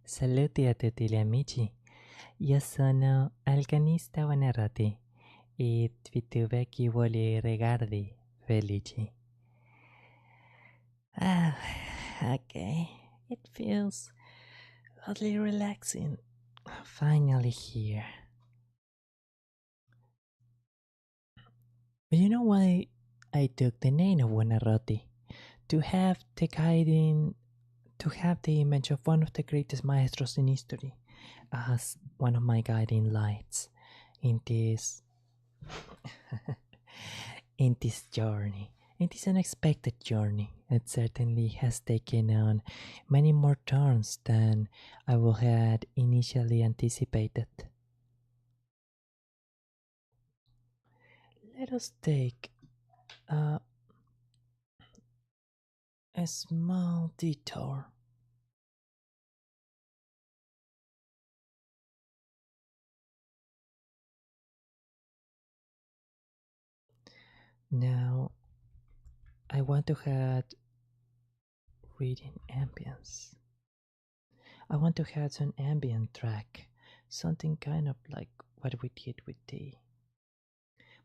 Saluti a tutti gli amici, io sono Alcanista Vanarati e Vtuber chi vuole regardi felici. Ah, okay, it feels oddly relaxing, finally here. But you know why I took the name of Vanarati? To have the guiding, to have the image of one of the greatest maestros in history as one of my guiding lights in this in this journey, in this unexpected journey. It certainly has taken on many more turns than I would had initially anticipated. Let us take a small detour Now I want to add reading ambience. I want to add some ambient track, something kind of like what we did with the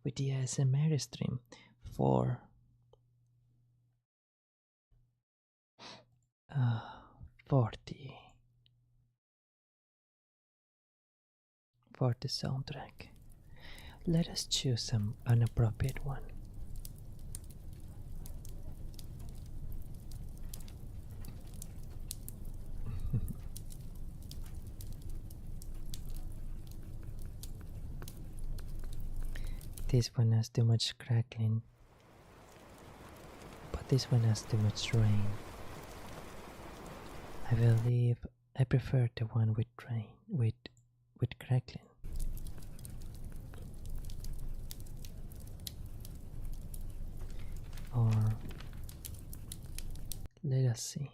ASMR stream for uh, 40 for the soundtrack. Let us choose an appropriate one. This one has too much crackling, but this one has too much rain. I believe I prefer the one with rain, with crackling. Or let us see.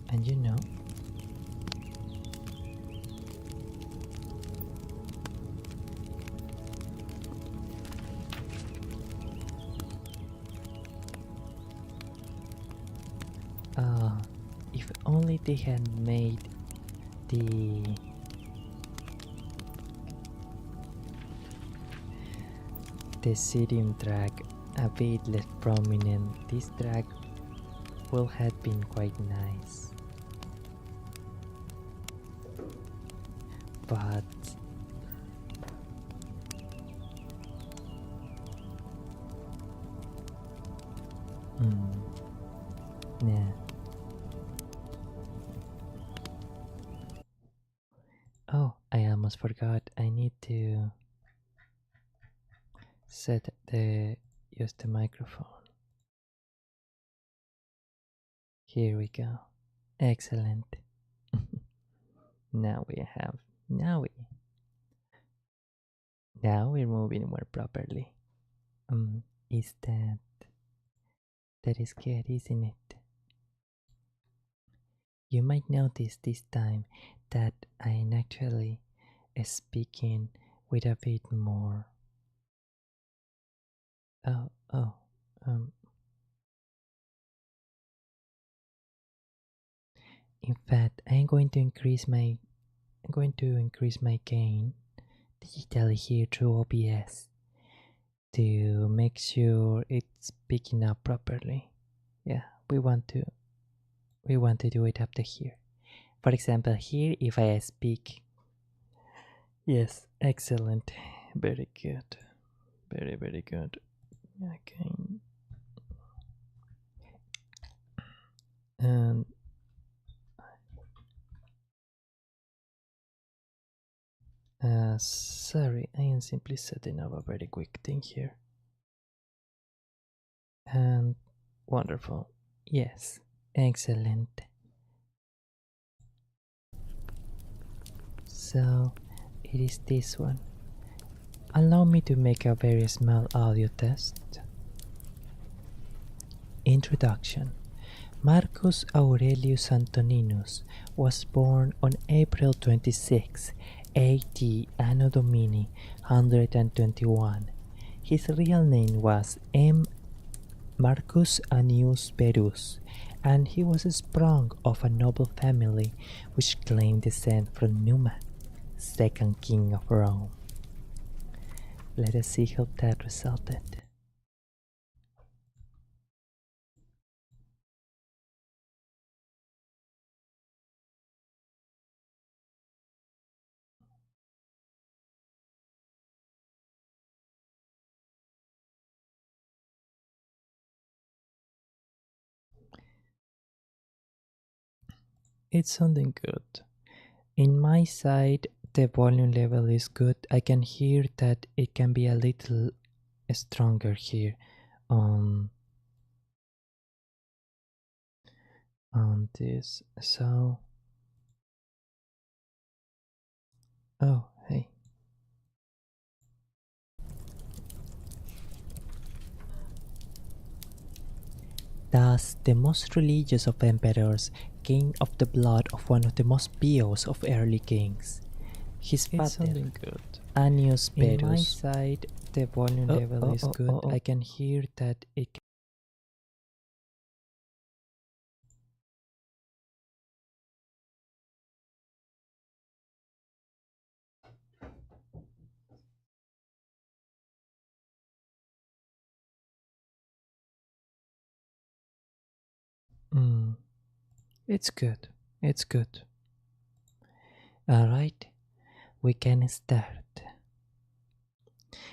And you know, if only they had made the sitting track a bit less prominent, this track will have been quite nice. But yeah. Oh, I almost forgot. I need to use the microphone. Here we go. Excellent. Now we're moving more properly. Is that is good, isn't it? You might notice this time that I'm actually speaking with a bit more. In fact, I'm going to increase my gain digitally here through OBS to make sure it's picking up properly. Yeah, we want to do it up to here. For example, here if I speak. Yes, excellent. Very good. Very, very good. Okay. And sorry, I am simply setting up a very quick thing here. And wonderful. Yes, excellent. So it is this one. Allow me to make a very small audio test. Introduction. Marcus Aurelius Antoninus was born on April 26, AD Anno Domini 121. His real name was M. Marcus Annius Verus, and he was sprung of a noble family which claimed descent from Numa, second king of Rome. Let us see how that resulted. It's sounding good. In my side, the volume level is good. I can hear that it can be a little stronger here on this. So, oh, hey. Thus, the most religious of emperors, king of the blood of one of the most pious of early kings. his It's father, something good. Annius In my Verus. side, the volume level is good. I can hear that it. It's good. It's good. Alright, we can start.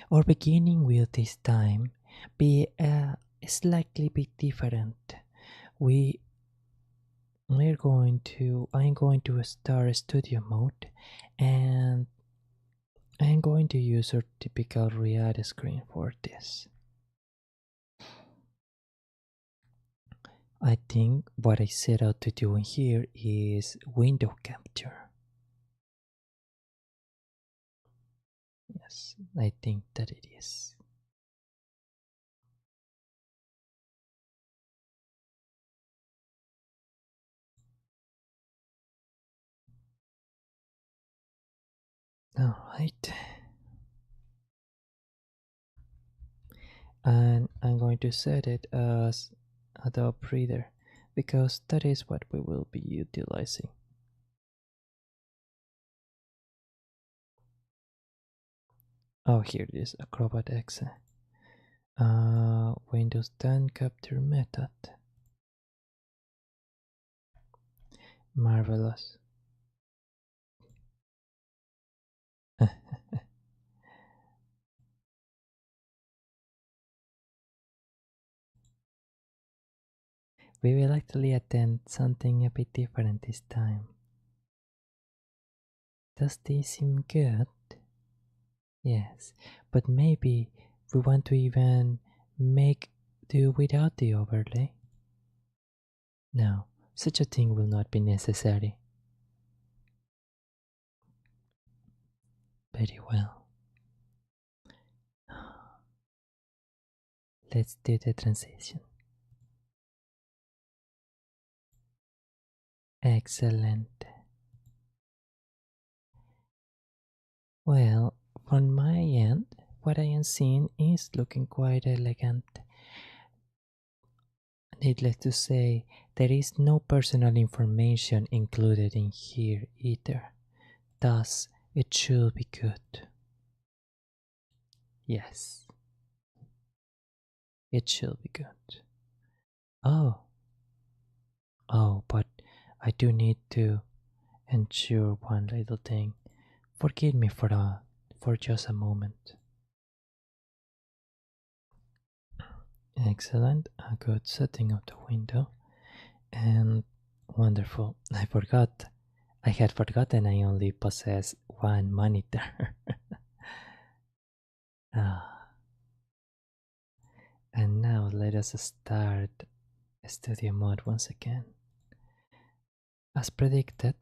Our beginning will this time be slightly bit different. I'm going to start studio mode, and I'm going to use our typical React screen for this. I think what I set out to do in here is window capture. Yes, I think that it is. Alright. And I'm going to set it as Adobe Reader because that is what we will be utilizing. Oh, here it is, Acrobat X. Windows 10 capture method. Marvelous. We will actually attempt something a bit different this time. Does this seem good? Yes, but maybe we want to even make do without the overlay. No, such a thing will not be necessary. Very well. Let's do the transition. Excellent. Well, on my end, what I am seeing is looking quite elegant. Needless to say, there is no personal information included in here either. Thus, it should be good. Yes, it should be good. Oh, but I do need to ensure one little thing. Forgive me for just a moment. Excellent, a good setting of the window, and wonderful. I had forgotten I only possess one monitor. Ah, and now let us start studio mode once again. As predicted,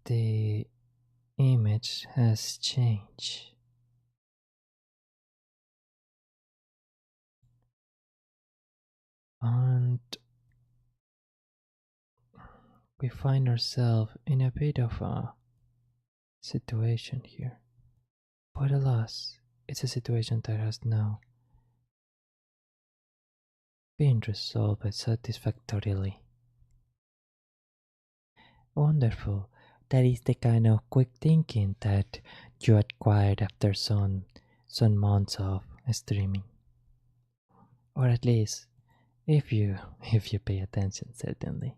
the image has changed. And we find ourselves in a bit of a situation here. But alas, it's a situation that has now been resolved satisfactorily. Wonderful. That is the kind of quick thinking that you acquired after some months of streaming. Or at least if you pay attention, certainly.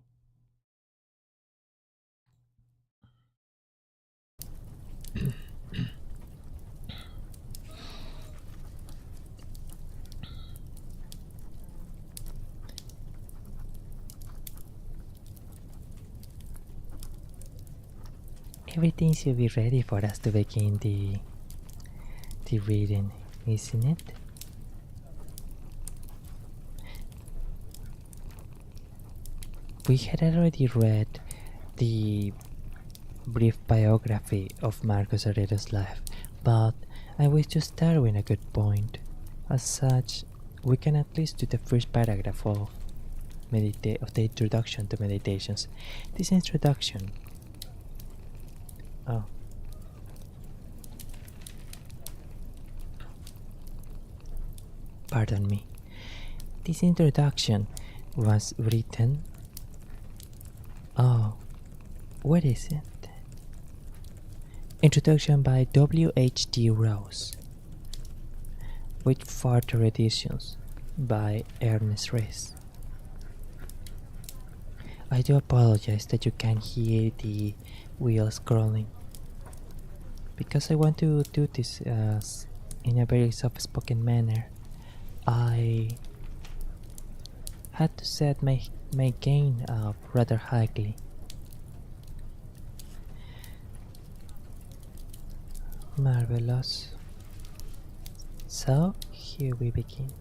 Everything should be ready for us to begin the reading, isn't it? We had already read the brief biography of Marcus Aurelius' life, but I wish to start with a good point. As such, we can at least do the first paragraph of the introduction to Meditations. This introduction. Oh, Pardon me. This introduction was written. Oh, what is it? Introduction by W.H.D. Rose, with further editions by Ernest Rhys. I do apologize that you can hear the wheels scrolling, because I want to do this in a very soft-spoken manner. I had to set my gain up rather highly. Marvelous. So, here we begin.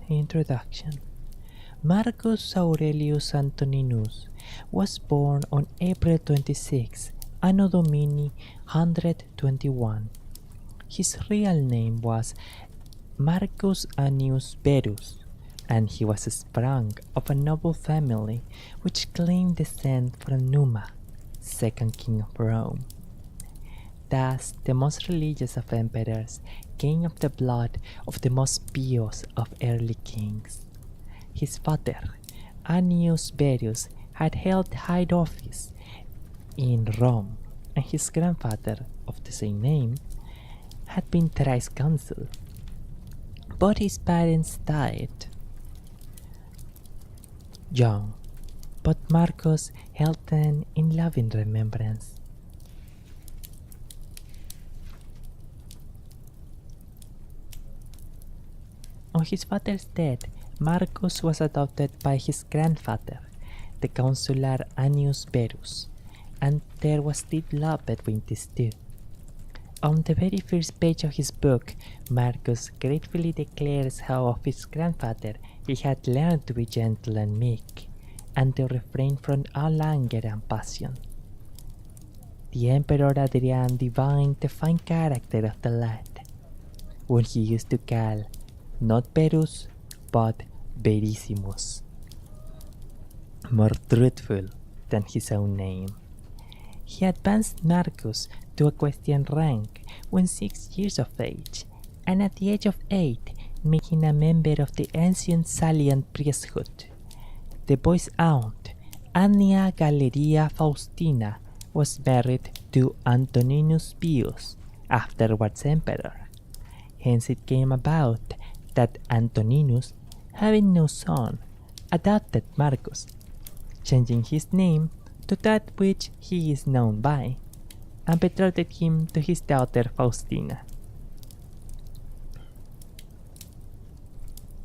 Introduction. Marcus Aurelius Antoninus was born on April 26, Anno Domini 121. His real name was Marcus Annius Verus, and he was sprung of a noble family which claimed descent from Numa, second king of Rome. Thus, the most religious of emperors came of the blood of the most pious of early kings. His father, Annius Verus, had held high office in Rome, and his grandfather, of the same name, had been thrice consul. Both his parents died young, but Marcus held them in loving remembrance. On his father's death, Marcus was adopted by his grandfather, the consular Annius Verus, and there was deep love between these two. On the very first page of his book, Marcus gratefully declares how of his grandfather he had learned to be gentle and meek, and to refrain from all anger and passion. The Emperor Adrian divined the fine character of the lad, whom he used to call not Verus, but Verissimus, more truthful than his own name. He advanced Marcus to equestrian rank when 6 years of age, and at the age of 8 made him a member of the ancient Salian priesthood. The boy's aunt, Annia Galleria Faustina, was married to Antoninus Pius, afterwards emperor. Hence it came about that Antoninus, having no son, adopted Marcus, changing his name to that which he is known by, and betrothed him to his daughter Faustina.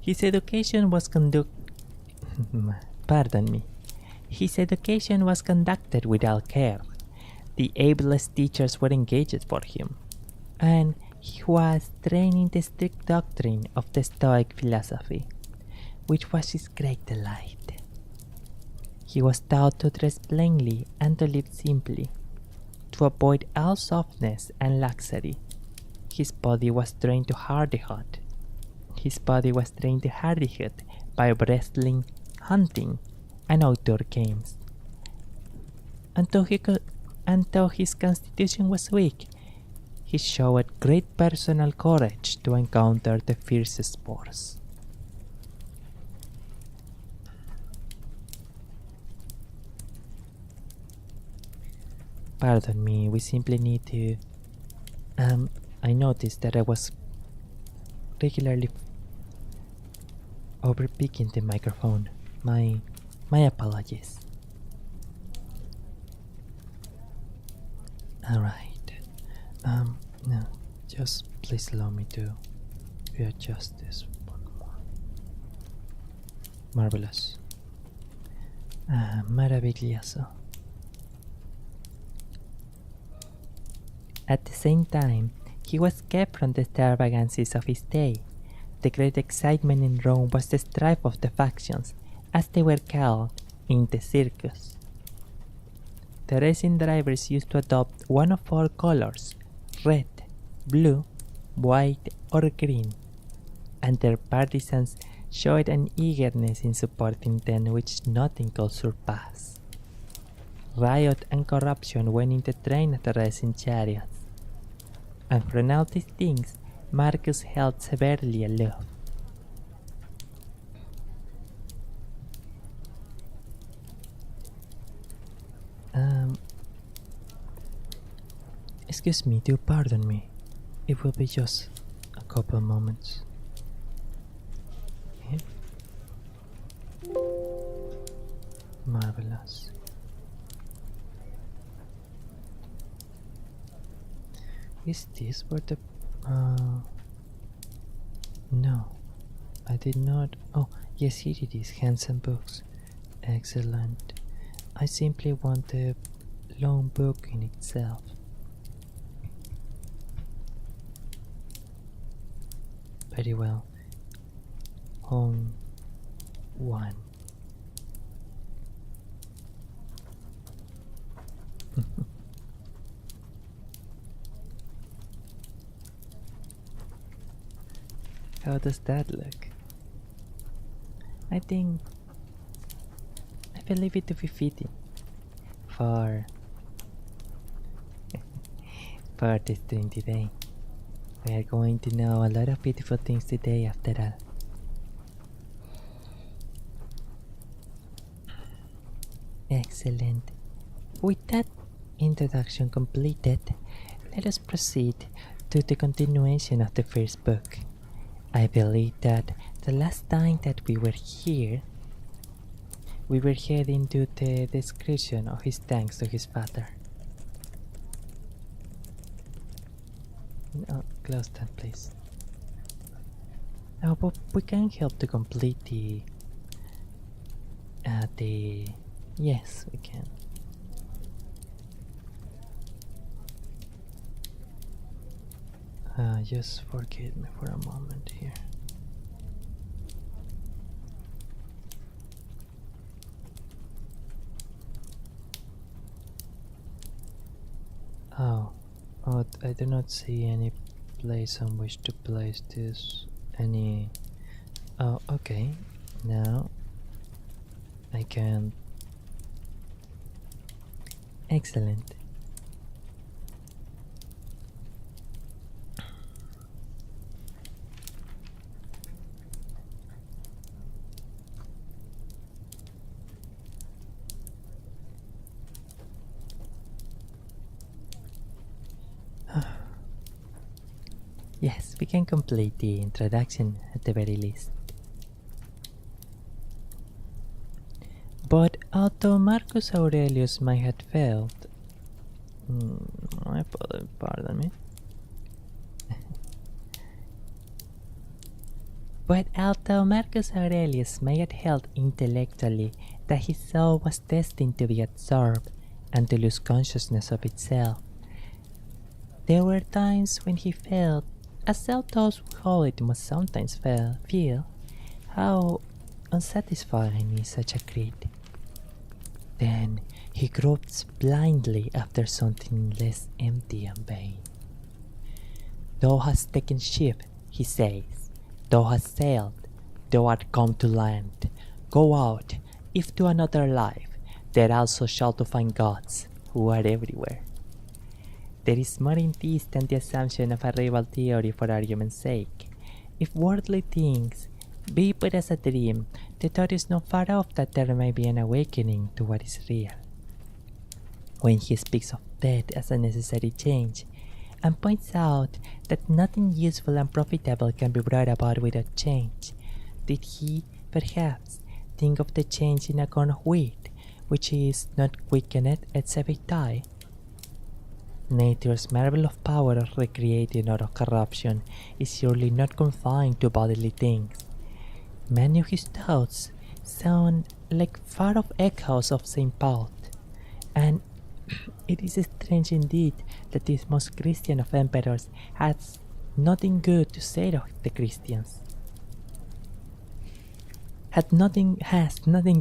His education was conducted with all care. The ablest teachers were engaged for him, and he was trained in the strict doctrine of the Stoic philosophy, which was his great delight. He was taught to dress plainly and to live simply, to avoid all softness and luxury. His body was trained to hardihood. By wrestling, hunting, and outdoor games. Until his constitution was weak, he showed great personal courage to encounter the fiercest force. Pardon me, we simply need to... I noticed that I was regularly overpicking the microphone. My apologies. Alright. No, just please allow me to readjust this one more. Marvelous. Maravilloso. At the same time, he was kept from the extravagances of his day. The great excitement in Rome was the strife of the factions, as they were called, in the circus. The racing drivers used to adopt one of 4 colors: red, blue, white, or green, and their partisans showed an eagerness in supporting them which nothing could surpass. Riot and corruption went in the train of the racing chariots, and from all these things Marcus held severely aloof. Excuse me, do pardon me. It will be just a couple moments. Okay. Marvelous. Is this where the... No, I did not... Oh, yes, here it is. Handsome books. Excellent. I simply want the long book in itself. Very well. Home 1. How does that look? I believe it to be fitting for this stream today. We are going to know a lot of beautiful things today after all. Excellent. With that introduction completed, let us proceed to the continuation of the first book. I believe that the last time that we were here, we were heading to the description of his thanks to his father. No, close that please. Oh, but we can help to complete the... Yes, we can. Just forgive me for a moment here. Oh, I do not see any place on which to place this. Oh, okay. Now I can. Excellent. Yes, we can complete the introduction at the very least. But although Marcus Aurelius might have failed, pardon me. But although Marcus Aurelius may have held intellectually that his soul was destined to be absorbed and to lose consciousness of itself, there were times when he felt, as all those who hold it must sometimes feel, how unsatisfying is such a creed. Then he gropes blindly after something less empty and vain. Thou hast taken ship, he says, thou hast sailed, thou art come to land. Go out, if to another life, there also shalt thou find gods, who are everywhere. There is more in this than the assumption of a rival theory for argument's sake. If worldly things be but as a dream, the thought is not far off that there may be an awakening to what is real. When he speaks of death as a necessary change, and points out that nothing useful and profitable can be brought about without change, did he, perhaps, think of the change in a corn of wheat, which is not quickened except it die? Nature's marvel of power of recreating or of corruption is surely not confined to bodily things. Many of his thoughts sound like far-off echoes of St. Paul, and it is strange indeed that this most Christian of emperors has nothing good to say of the Christians. Has nothing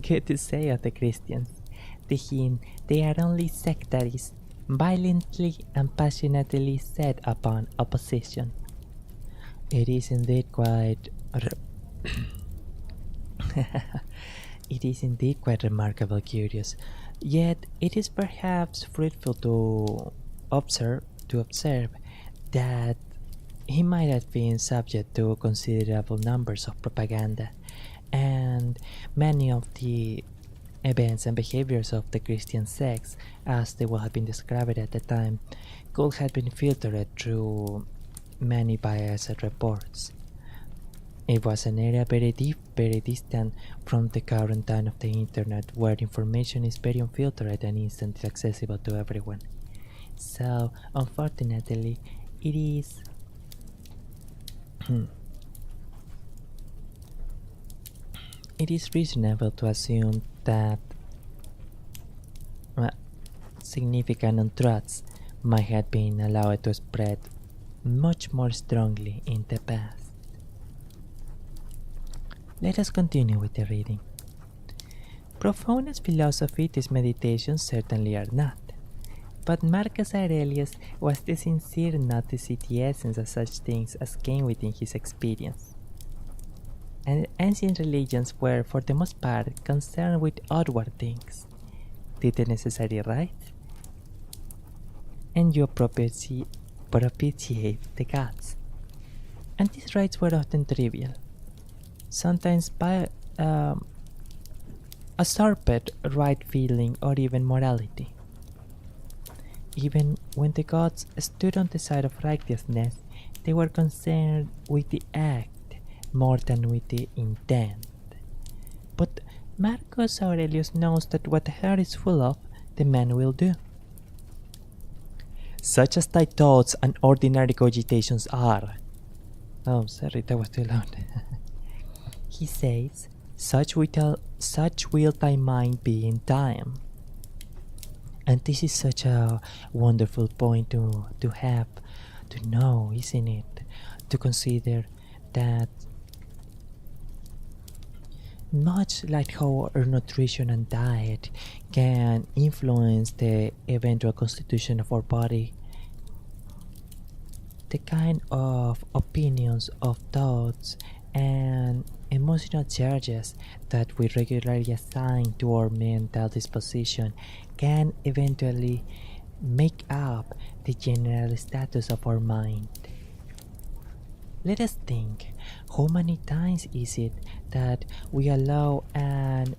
good to say of the Christians. To him, they are only sectaries, violently and passionately set upon opposition. It is indeed quite remarkable, curious. Yet it is perhaps fruitful to observe that he might have been subject to considerable numbers of propaganda, and many of the events and behaviors of the Christian sects, as they would have been described at the time, could have been filtered through many biased reports. It was an area very distant from the current time of the internet, where information is very unfiltered and instantly accessible to everyone. So, unfortunately, it is it is reasonable to assume that significant untruths might have been allowed to spread much more strongly in the past. Let us continue with the reading. Profound as philosophy, these meditations certainly are not. But Marcus Aurelius was the sincere not to see the essence of such things as came within his experience. And ancient religions were, for the most part, concerned with outward things. Did the necessary rites, and you propitiate the gods. And these rites were often trivial, sometimes by usurped right feeling or even morality. Even when the gods stood on the side of righteousness, they were concerned with the act more than with the intent. But Marcus Aurelius knows that what the heart is full of, the man will do. Such as thy thoughts and ordinary cogitations are. Oh, sorry, that was too loud. He says, such will thy mind be in time. And this is such a wonderful point to have, to know, isn't it? To consider that much like how our nutrition and diet can influence the eventual constitution of our body, the kind of opinions, of thoughts, and emotional charges that we regularly assign to our mental disposition can eventually make up the general status of our mind. Let us think, how many times is it that we allow an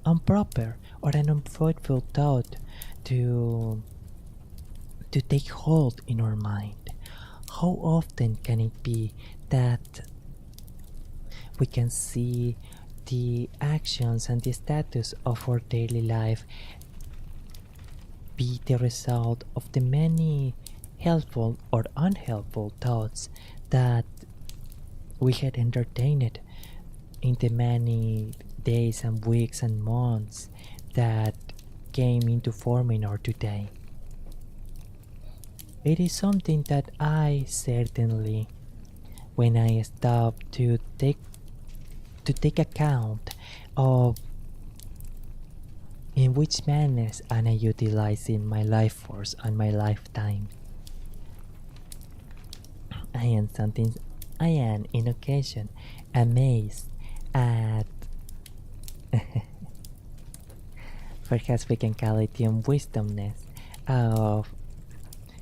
improper or an unfruitful thought to take hold in our mind? How often can it be that we can see the actions and the status of our daily life be the result of the many helpful or unhelpful thoughts that we had entertained in the many days and weeks and months that came into forming our today? It is something that I certainly, when I stop to take account of in which manners am I utilizing my life force and my lifetime, I am in occasion amazed at perhaps we can call it the unwisdomness of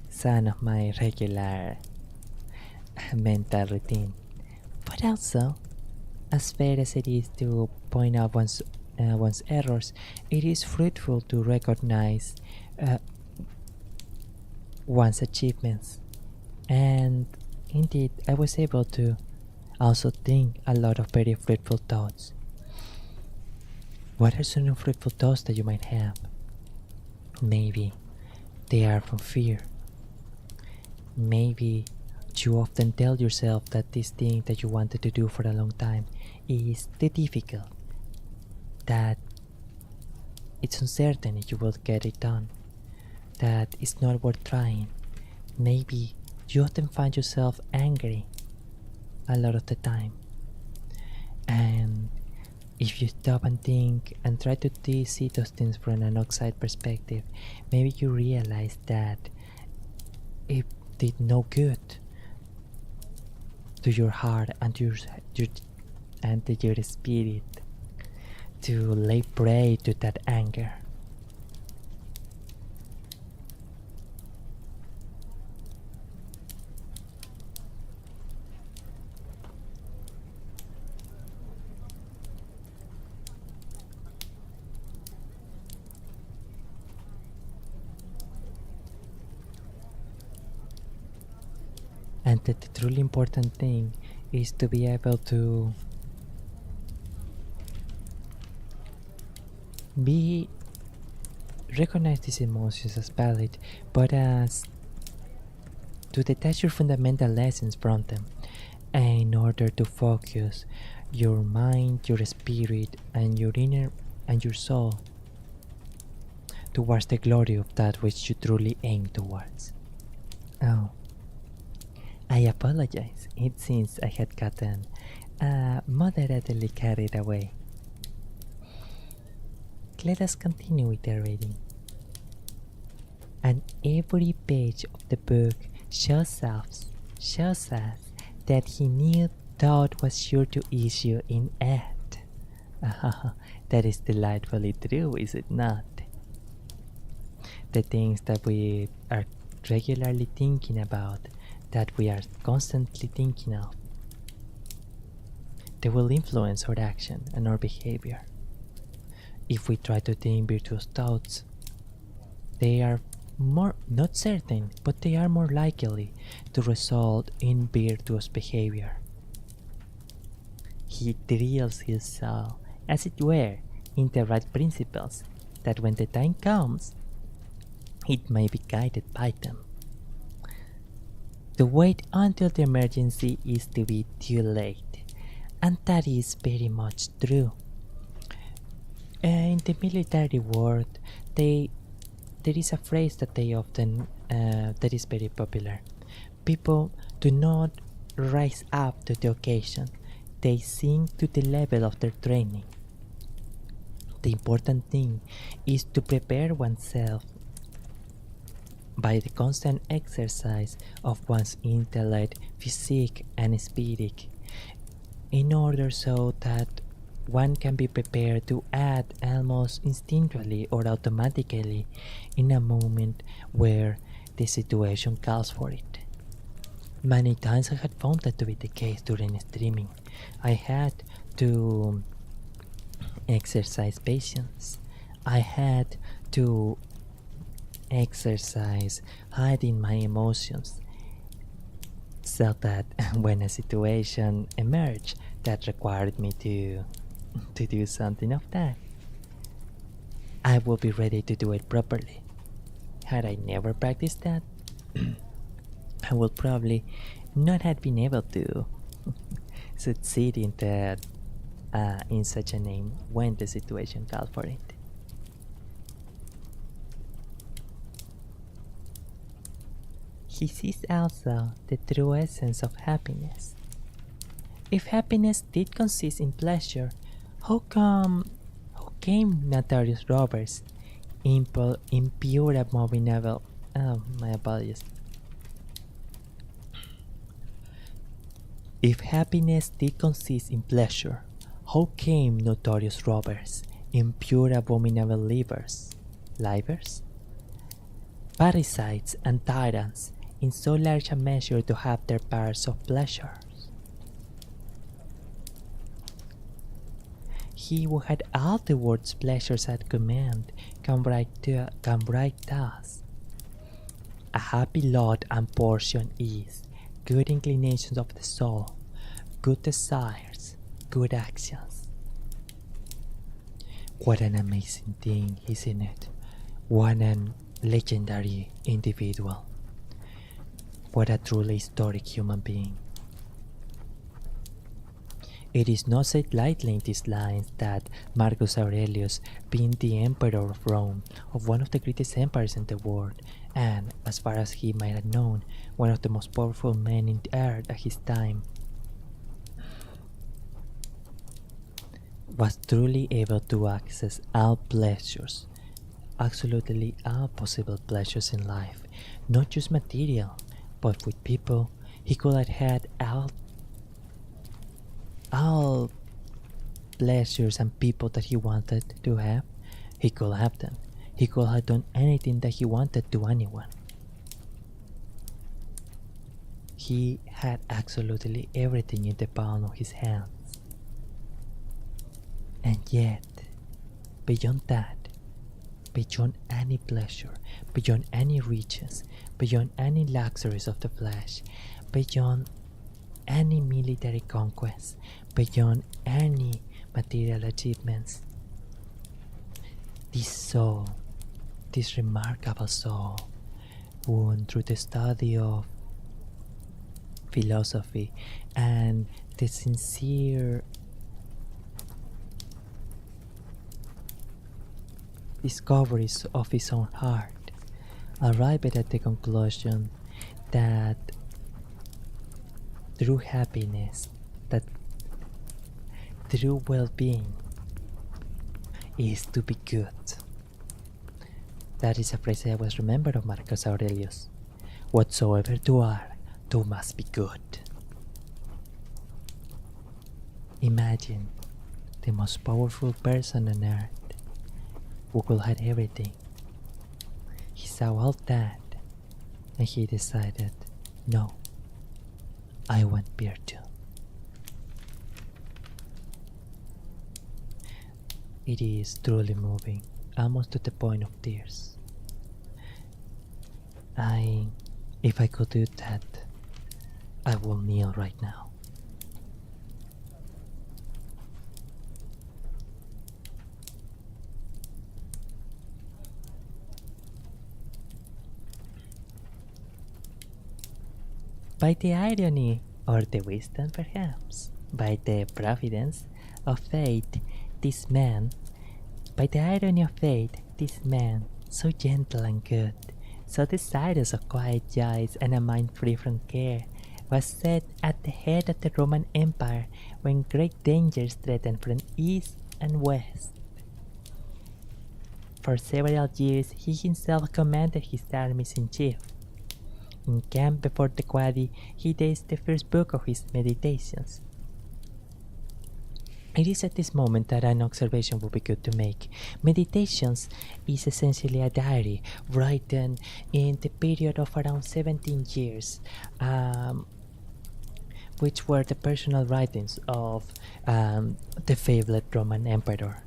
some of my regular mental routine. But also, as fair as it is to point out one's errors, it is fruitful to recognize one's achievements. And indeed, I was able to also think a lot of very fruitful thoughts. What are some fruitful thoughts that you might have? Maybe they are from fear. Maybe you often tell yourself that this thing that you wanted to do for a long time is too difficult, that it's uncertain if you will get it done, that it's not worth trying. Maybe you often find yourself angry a lot of the time. And if you stop and think and try to see those things from an outside perspective, maybe you realize that it did no good to your heart and to your spirit to lay prey to that anger. and that the truly important thing is to be able to recognize these emotions as valid, but as to detach your fundamental lessons from them in order to focus your mind, your spirit, and your inner and your soul towards the glory of that which you truly aim towards. Oh, I apologize. It seems I had gotten moderately carried away. Let us continue with the reading. And every page of the book shows us that he knew thought was sure to issue in act. That is delightfully true, is it not? The things that we are regularly thinking about, that we are constantly thinking of, they will influence our action and our behavior. If we try to think virtuous thoughts, they are more, not certain, but they are more likely to result in virtuous behavior. He drills his soul, as it were, into right principles, that when the time comes, it may be guided by them. To wait until the emergency is to be too late, and that is very much true. In the military world, there is a phrase that they often that is very popular. People do not rise up to the occasion; they sink to the level of their training. The important thing is to prepare oneself by the constant exercise of one's intellect, physique, and spirit, in order so that one can be prepared to act almost instinctively or automatically in a moment where the situation calls for it. Many times I had found that to be the case during streaming. I had to exercise patience. I had to exercise hiding my emotions, so that when a situation emerged that required me to do something of that, I will be ready to do it properly. Had I never practiced that, I would probably not have been able to succeed in that in such a name when the situation called for it. He sees also the true essence of happiness. If happiness did consist in pleasure, how came notorious robbers, impure, abominable? Oh, my apologies. If happiness did consist in pleasure, how came notorious robbers, impure, abominable livers, parasites, and tyrants, in so large a measure to have their parts of pleasures? He who had all the world's pleasures at command can write thus: a happy lot and portion is good inclinations of the soul, good desires, good actions. What an amazing thing, isn't it? What an legendary individual. What a truly historic human being. It is not said lightly in these lines that Marcus Aurelius, being the emperor of Rome, of one of the greatest empires in the world, and, as far as he might have known, one of the most powerful men in the earth at his time, was truly able to access all pleasures, absolutely all possible pleasures in life, not just material, but with people. He could have had all pleasures and people that he wanted to have. He could have them. He could have done anything that he wanted to anyone. He had absolutely everything in the palm of his hands. And yet, beyond that, beyond any pleasure, beyond any riches, beyond any luxuries of the flesh, beyond any military conquest, beyond any material achievements. This soul, this remarkable soul, won through the study of philosophy and the sincere discoveries of his own heart, arrived at the conclusion that true happiness, that true well-being is to be good. That is a phrase I always remember of Marcus Aurelius. Whatsoever thou art, thou must be good. Imagine the most powerful person on earth who could have everything. He saw all that and he decided, no, I want virtue. It is truly moving, almost to the point of tears. If I could do that, I will kneel right now. By the irony, or the wisdom perhaps, by the providence of fate, this man, by the irony of fate, this man, so gentle and good, so desirous of quiet joys and a mind free from care, was set at the head of the Roman Empire when great dangers threatened from east and west. For several years he himself commanded his armies in chief. In camp before the Quadi, he dates the first book of his Meditations. It is at this moment that an observation would be good to make. Meditations is essentially a diary written in the period of around 17 years, which were the personal writings of the fabled Roman emperor.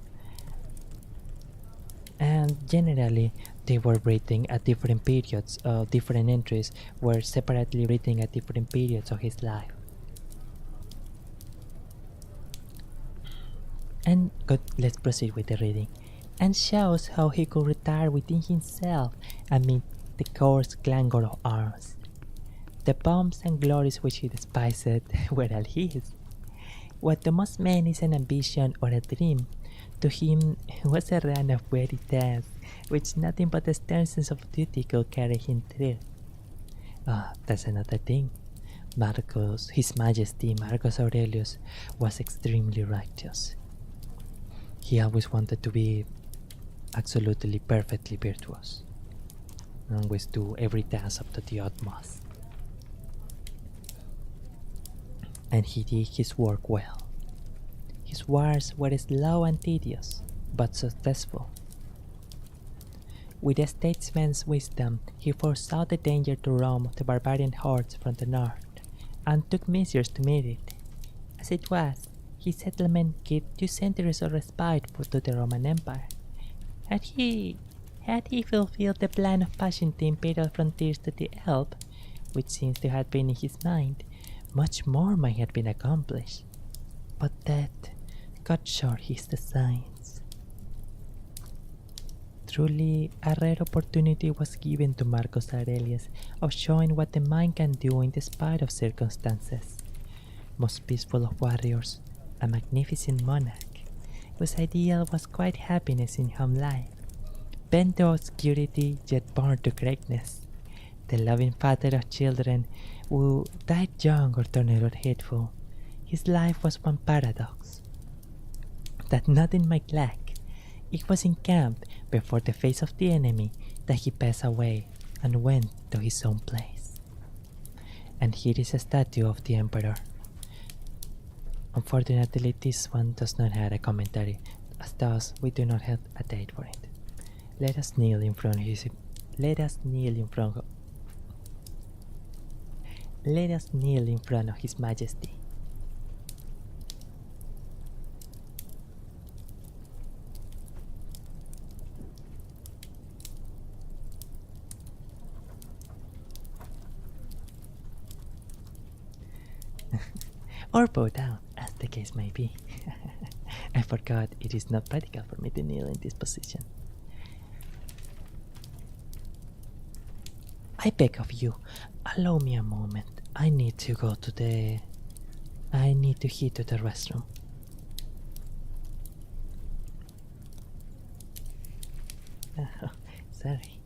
And generally, they were written at different periods. Different entries were separately written at different periods of his life. And let's proceed with the reading. And shows how he could retire within himself amid the coarse clangor of arms. The pomps and glories which he despised were all his. What to most men is an ambition or a dream, to him was a run of weary tasks, which nothing but a stern sense of duty could carry him through. That's another thing. His Majesty Marcus Aurelius, was extremely righteous. He always wanted to be absolutely perfectly virtuous, and always do every task up to the utmost. And he did his work well. His wars were slow and tedious, but successful. With a statesman's wisdom, he foresaw the danger to Rome of the barbarian hordes from the north, and took measures to meet it. As it was, his settlement gave 2 centuries of respite to the Roman Empire. Had he fulfilled the plan of passing the imperial frontiers to the Elbe, which seems to have been in his mind, much more might have been accomplished. But that cut short his designs. Truly, a rare opportunity was given to Marcus Aurelius of showing what the mind can do in despite of circumstances. Most peaceful of warriors, a magnificent monarch, whose ideal was quiet happiness in home life, bent to obscurity yet born to greatness, the loving father of children who died young or turned or hateful. His life was one paradox, that nothing might lack. It was in camp before the face of the enemy that he passed away and went to his own place. And here is a statue of the emperor. Unfortunately, this one does not have a commentary, as thus we do not have a date for it. Let us kneel in front of his Majesty. or bow down, as the case may be. I forgot it is not practical for me to kneel in this position. I beg of you, allow me a moment. I need to go to the... I need to head to the restroom. Oh, sorry.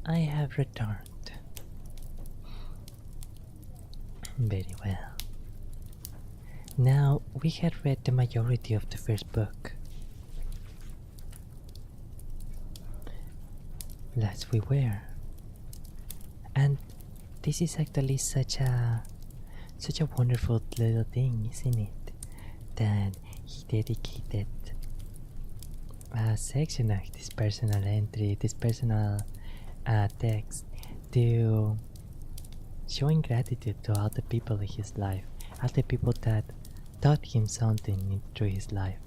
I have returned. Very well. Now we had read the majority of the first book. Last we were. And this is actually such a wonderful little thing, isn't it? That he dedicated a section of this personal entry, this personal text, to showing gratitude to all the people in his life, all the people that taught him something through his life.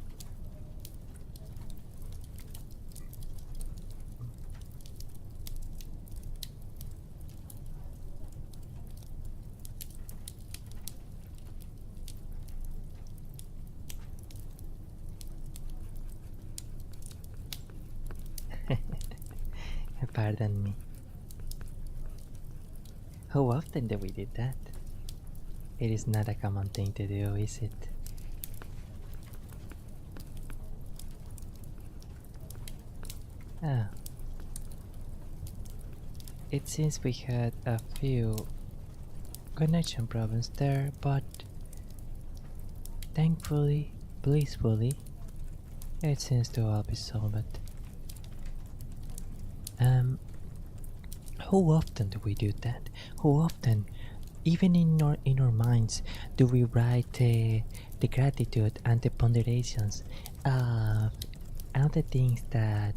Pardon me. How often do we do that? It is not a common thing to do, is it? Ah. It seems we had a few connection problems there, but thankfully, blissfully, it seems to all be solved. How often do we do that? How often, even in our minds, do we write the gratitude and the ponderations of all the things that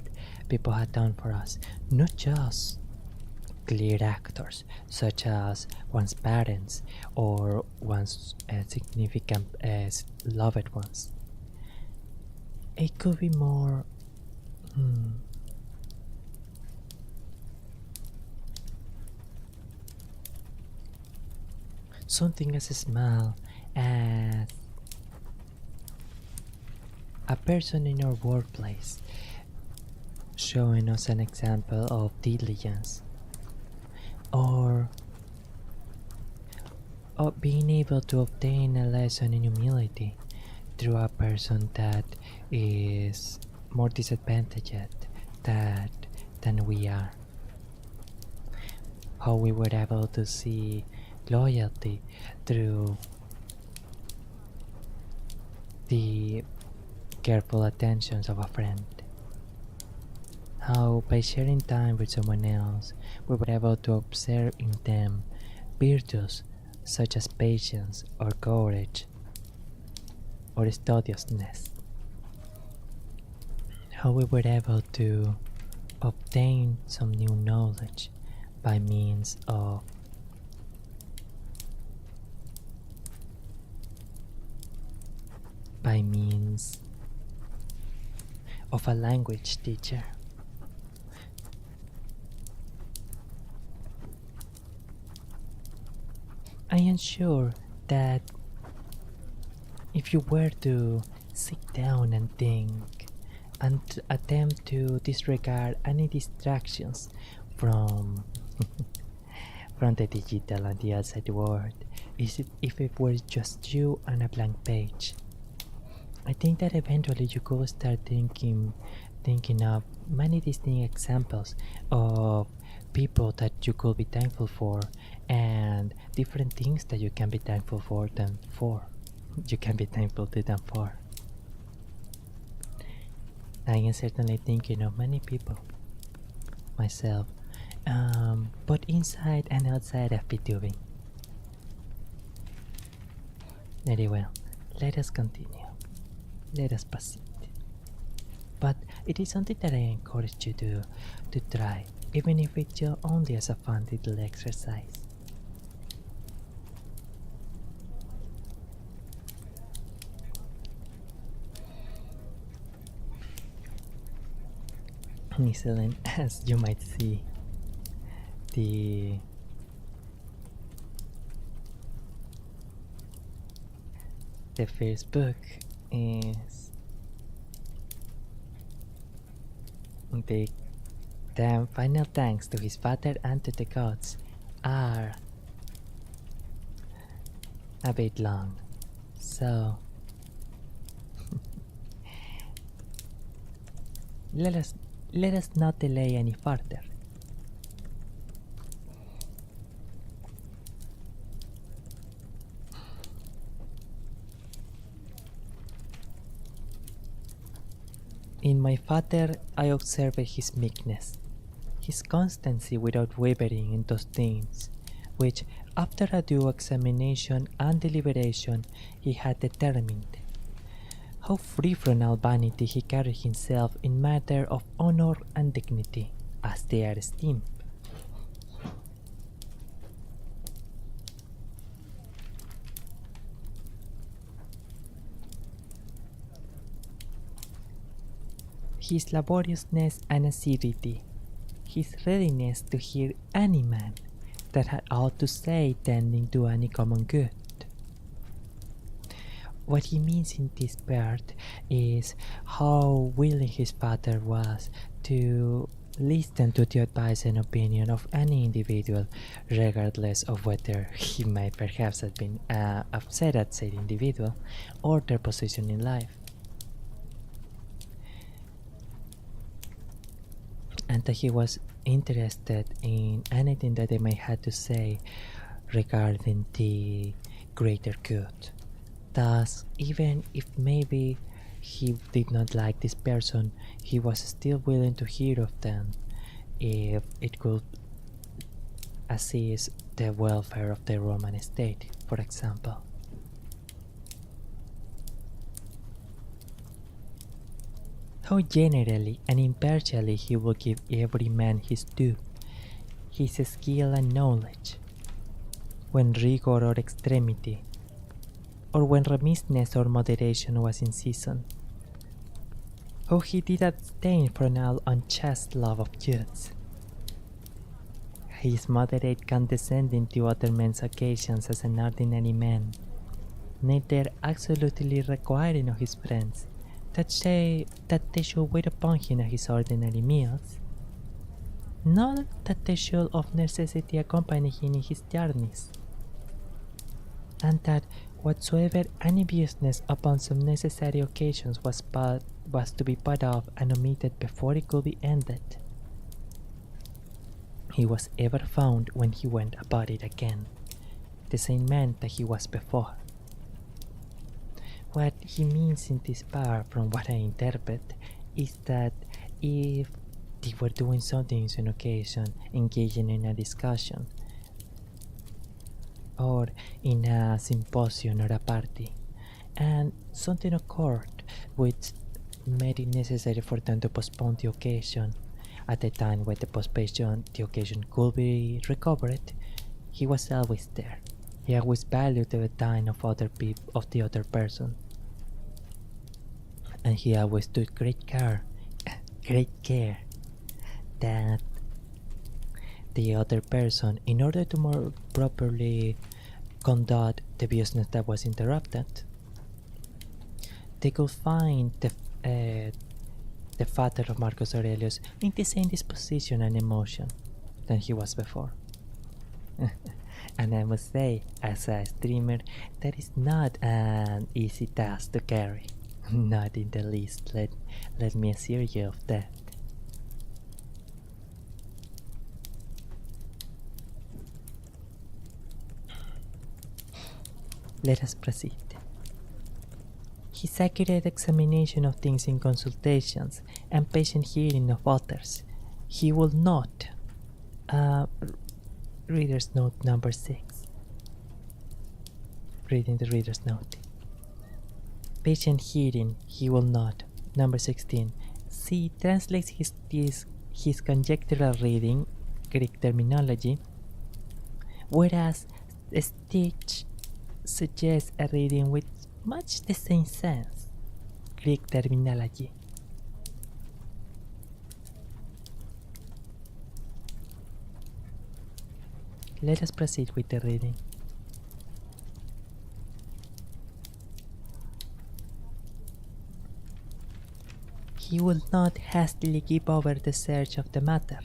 people have done for us, not just clear actors such as one's parents or one's significant loved ones. It could be more something as small as a person in our workplace showing us an example of diligence, or being able to obtain a lesson in humility through a person that is more disadvantaged than we are. How we were able to see loyalty through the careful attentions of a friend. How by sharing time with someone else, we were able to observe in them virtues such as patience or courage or studiousness. How we were able to obtain some new knowledge by means of a language teacher. I am sure that if you were to sit down and think and attempt to disregard any distractions from from the digital and the outside world, if it were just you and a blank page, I think that eventually you could start thinking of many distinct examples of people that you could be thankful for and different things that you can be thankful for them for. You can be thankful to them for. I am certainly thinking of many people myself, both inside and outside of Vtubing. Very well, let us continue. Let us proceed. But it is something that I encourage you to try, even if it's only as a fun little exercise. Excellent, as you might see, the first book is the final thanks to his father and to the gods are a bit long, so let us not delay any further. In my father I observed his meekness, his constancy without wavering in those things, which after a due examination and deliberation he had determined. How free from all vanity he carried himself in matter of honor and dignity, as they are esteemed. His laboriousness and assiduity, his readiness to hear any man that had aught to say tending to any common good. What he means in this part is how willing his father was to Listen to the advice and opinion of any individual, regardless of whether he might perhaps have been upset at said individual or their position in life. And that he was interested in anything that they might have to say regarding the greater good. Thus, even if maybe he did not like this person, he was still willing to hear of them if it could assist the welfare of the Roman state, for example. How generally and impartially he will give every man his due, his skill and knowledge, when rigor or extremity, or when remissness or moderation was in season. How he did abstain from all unchaste love of youths. His moderate condescending to other men's occasions as an ordinary man, neither absolutely requiring of his friends that they should wait upon him at his ordinary meals, nor that they should of necessity accompany him in his journeys, and that whatsoever any business upon some necessary occasions was to be put off and omitted before it could be ended, he was ever found when he went about it again, the same man that he was before. What he means in this part, from what I interpret, is that if they were doing something on some occasion, engaging in a discussion, or in a symposium or a party, and something occurred which made it necessary for them to postpone the occasion, at the time when the occasion could be recovered, he was always there. He always valued the time of the other person, and he always took great care that the other person, in order to more properly conduct the business that was interrupted, they could find the father of Marcus Aurelius in the same disposition and emotion than he was before. And I must say, as a streamer, that is not an easy task to carry. Not in the least, let me assure you of that. Let us proceed. His accurate examination of things in consultations and patient hearing of others. He will not. Reader's note number 6. Reading the reader's note. Patient hearing, he will not. Number 16. C translates his conjectural reading, Greek terminology, whereas Stitch suggests a reading with much the same sense, Greek terminology. Let us proceed with the reading. He will not hastily give over the search of the matter,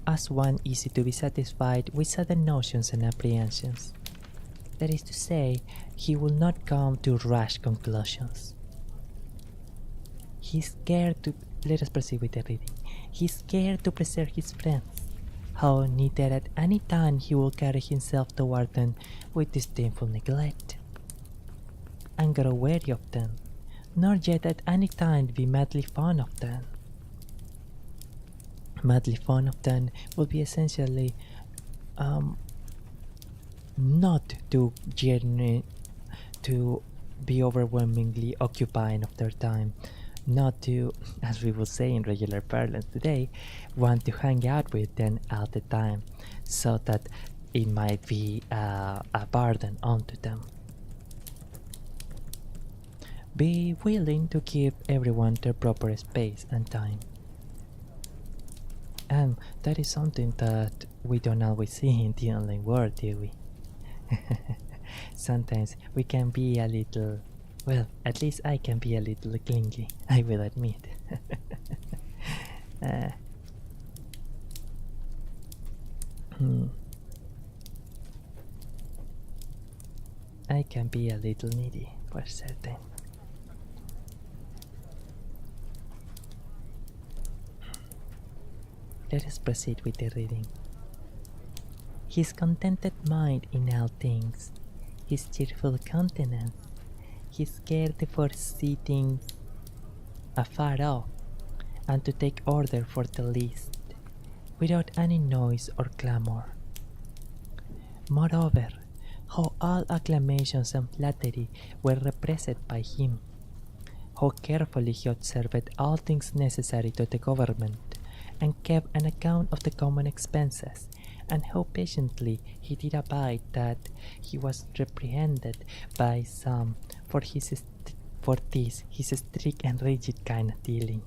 as one easy to be satisfied with sudden notions and apprehensions. That is to say, he will not come to rash conclusions. Let us proceed with the reading. He is scared to preserve his friends, how neither at any time he will carry himself toward them with disdainful neglect, and grow weary of them, nor yet at any time be madly fond of them. Madly fond of them will be essentially not to be overwhelmingly occupying of their time, not to, as we will say in regular parlance today, want to hang out with them all the time, so that it might be a burden onto them. Be willing to give everyone their proper space and time. And that is something that we don't always see in the online world, do we? Sometimes we can be a little, well, at least I can be a little clingy, I will admit. I can be a little needy, for certain. Let us proceed with the reading. His contented mind in all things, his cheerful countenance, his care to foresee things afar off, and to take order for the least, without any noise or clamor. Moreover, how all acclamations and flattery were repressed by him, how carefully he observed all things necessary to the government, and kept an account of the common expenses, and how patiently he did abide that he was reprehended by some for this his strict and rigid kind of dealing.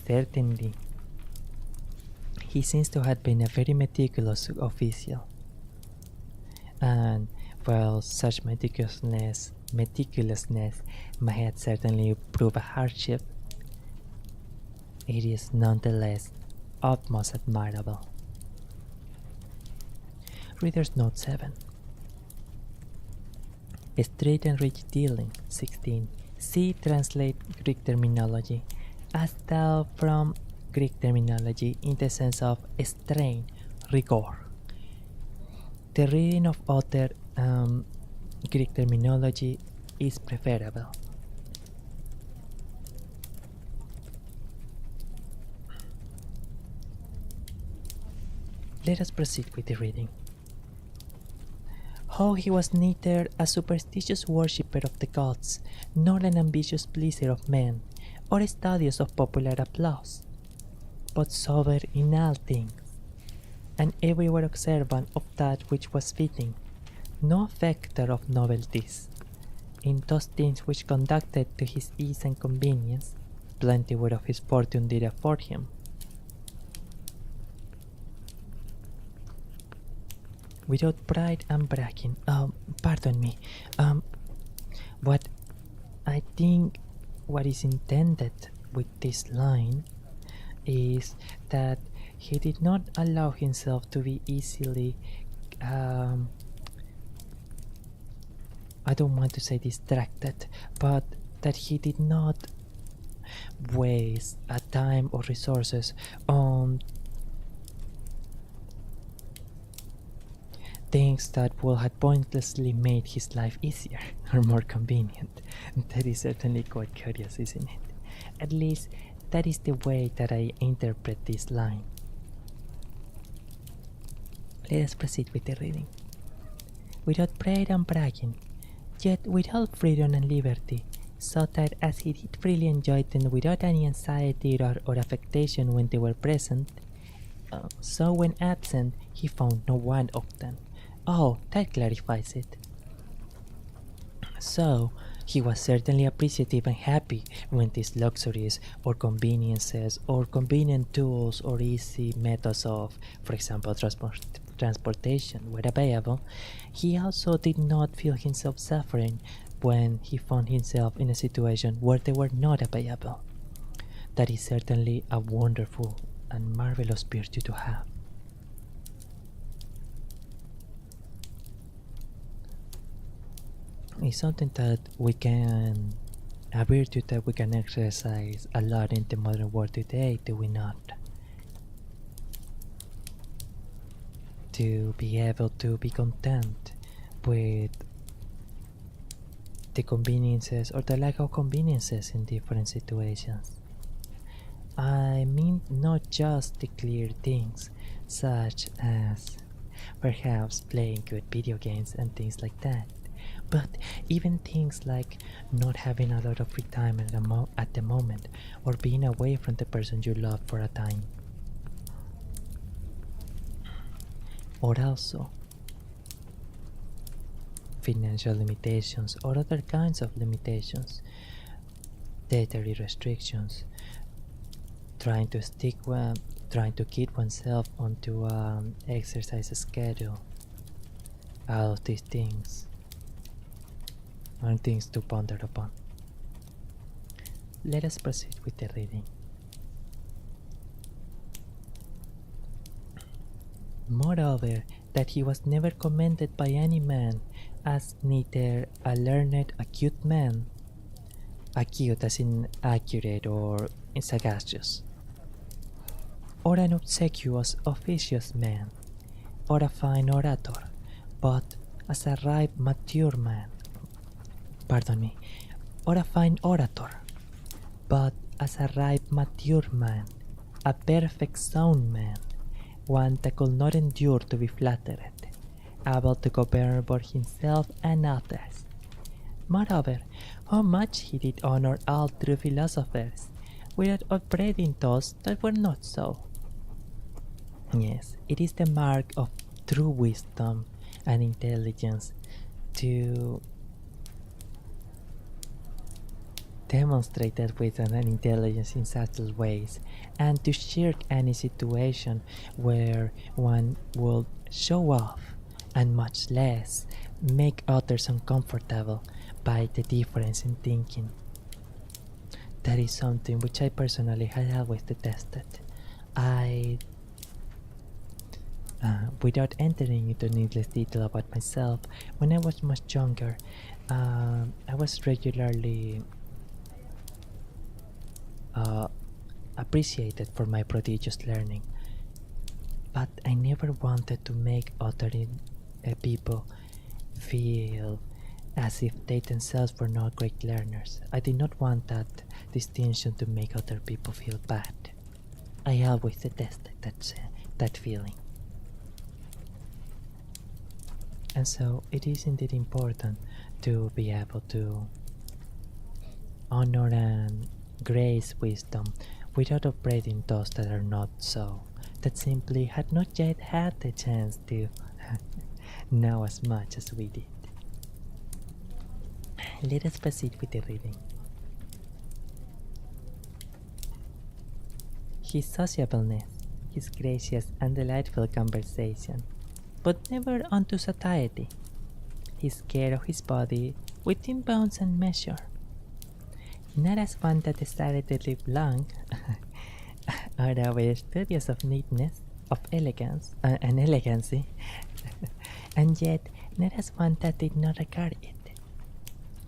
Certainly, he seems to have been a very meticulous official, and while such meticulousness might certainly prove a hardship, it is nonetheless utmost admirable. Reader's Note 7. Straight and rigid dealing. 16. See translate Greek terminology as though from Greek terminology in the sense of strain, rigor. The reading of other Greek terminology is preferable. Let us proceed with the reading. How he was neither a superstitious worshipper of the gods, nor an ambitious pleaser of men, or studious of popular applause, but sober in all things, and everywhere observant of that which was fitting, no affecter of novelties. In those things which conducted to his ease and convenience, plenty whereof his fortune did afford him. Without pride and bragging. Pardon me. What I think what is intended with this line is that he did not allow himself to be easily I don't want to say distracted, but that he did not waste a time or resources on things that would have pointlessly made his life easier or more convenient. That is certainly quite curious, isn't it? At least that is the way that I interpret this line. Let us proceed with the reading. Without pride and bragging, yet with all freedom and liberty, so that as he did freely enjoy them without any anxiety or affectation when they were present, so when absent he found no want of them. Oh, that clarifies it. So, he was certainly appreciative and happy when these luxuries or conveniences or convenient tools or easy methods of, for example, transportation were available. He also did not feel himself suffering when he found himself in a situation where they were not available. That is certainly a wonderful and marvelous virtue to have. It's something that a virtue that we can exercise a lot in the modern world today, do we not? To be able to be content with the conveniences or the lack of conveniences in different situations. I mean not just the clear things, such as perhaps playing good video games and things like that, but even things like not having a lot of free time at the moment, or being away from the person you love for a time. Or also financial limitations or other kinds of limitations, dietary restrictions, trying to keep oneself onto an exercise schedule. All of these things are things to ponder upon. Let us proceed with the reading. Moreover, that he was never commended by any man as neither a learned, acute man, acute as in accurate or sagacious, or an obsequious, officious man, or a fine orator, but as a ripe, mature man. Pardon me, or a fine orator, but as a ripe, mature man, a perfect sound man, one that could not endure to be flattered, able to govern both himself and others. Moreover, how much he did honor all true philosophers, without upbraiding those that were not so. Yes, it is the mark of true wisdom and intelligence to demonstrate that wisdom and intelligence in subtle ways, and to shirk any situation where one will show off and much less make others uncomfortable by the difference in thinking. That is something which I personally had always detested. Without entering into needless detail about myself, when I was much younger, I was regularly appreciated for my prodigious learning, but I never wanted to make other people feel as if they themselves were not great learners. I did not want that distinction to make other people feel bad. I always detested that feeling. And so it is indeed important to be able to honor and grace wisdom without upbraiding those that are not so, that simply had not yet had the chance to know as much as we did. Let us proceed with the reading. His sociableness, his gracious and delightful conversation, but never unto satiety, his care of his body within bounds and measure, not as one that desired to live long, or over studious of neatness, of elegance, and elegancy, and yet not as one that did not regard it.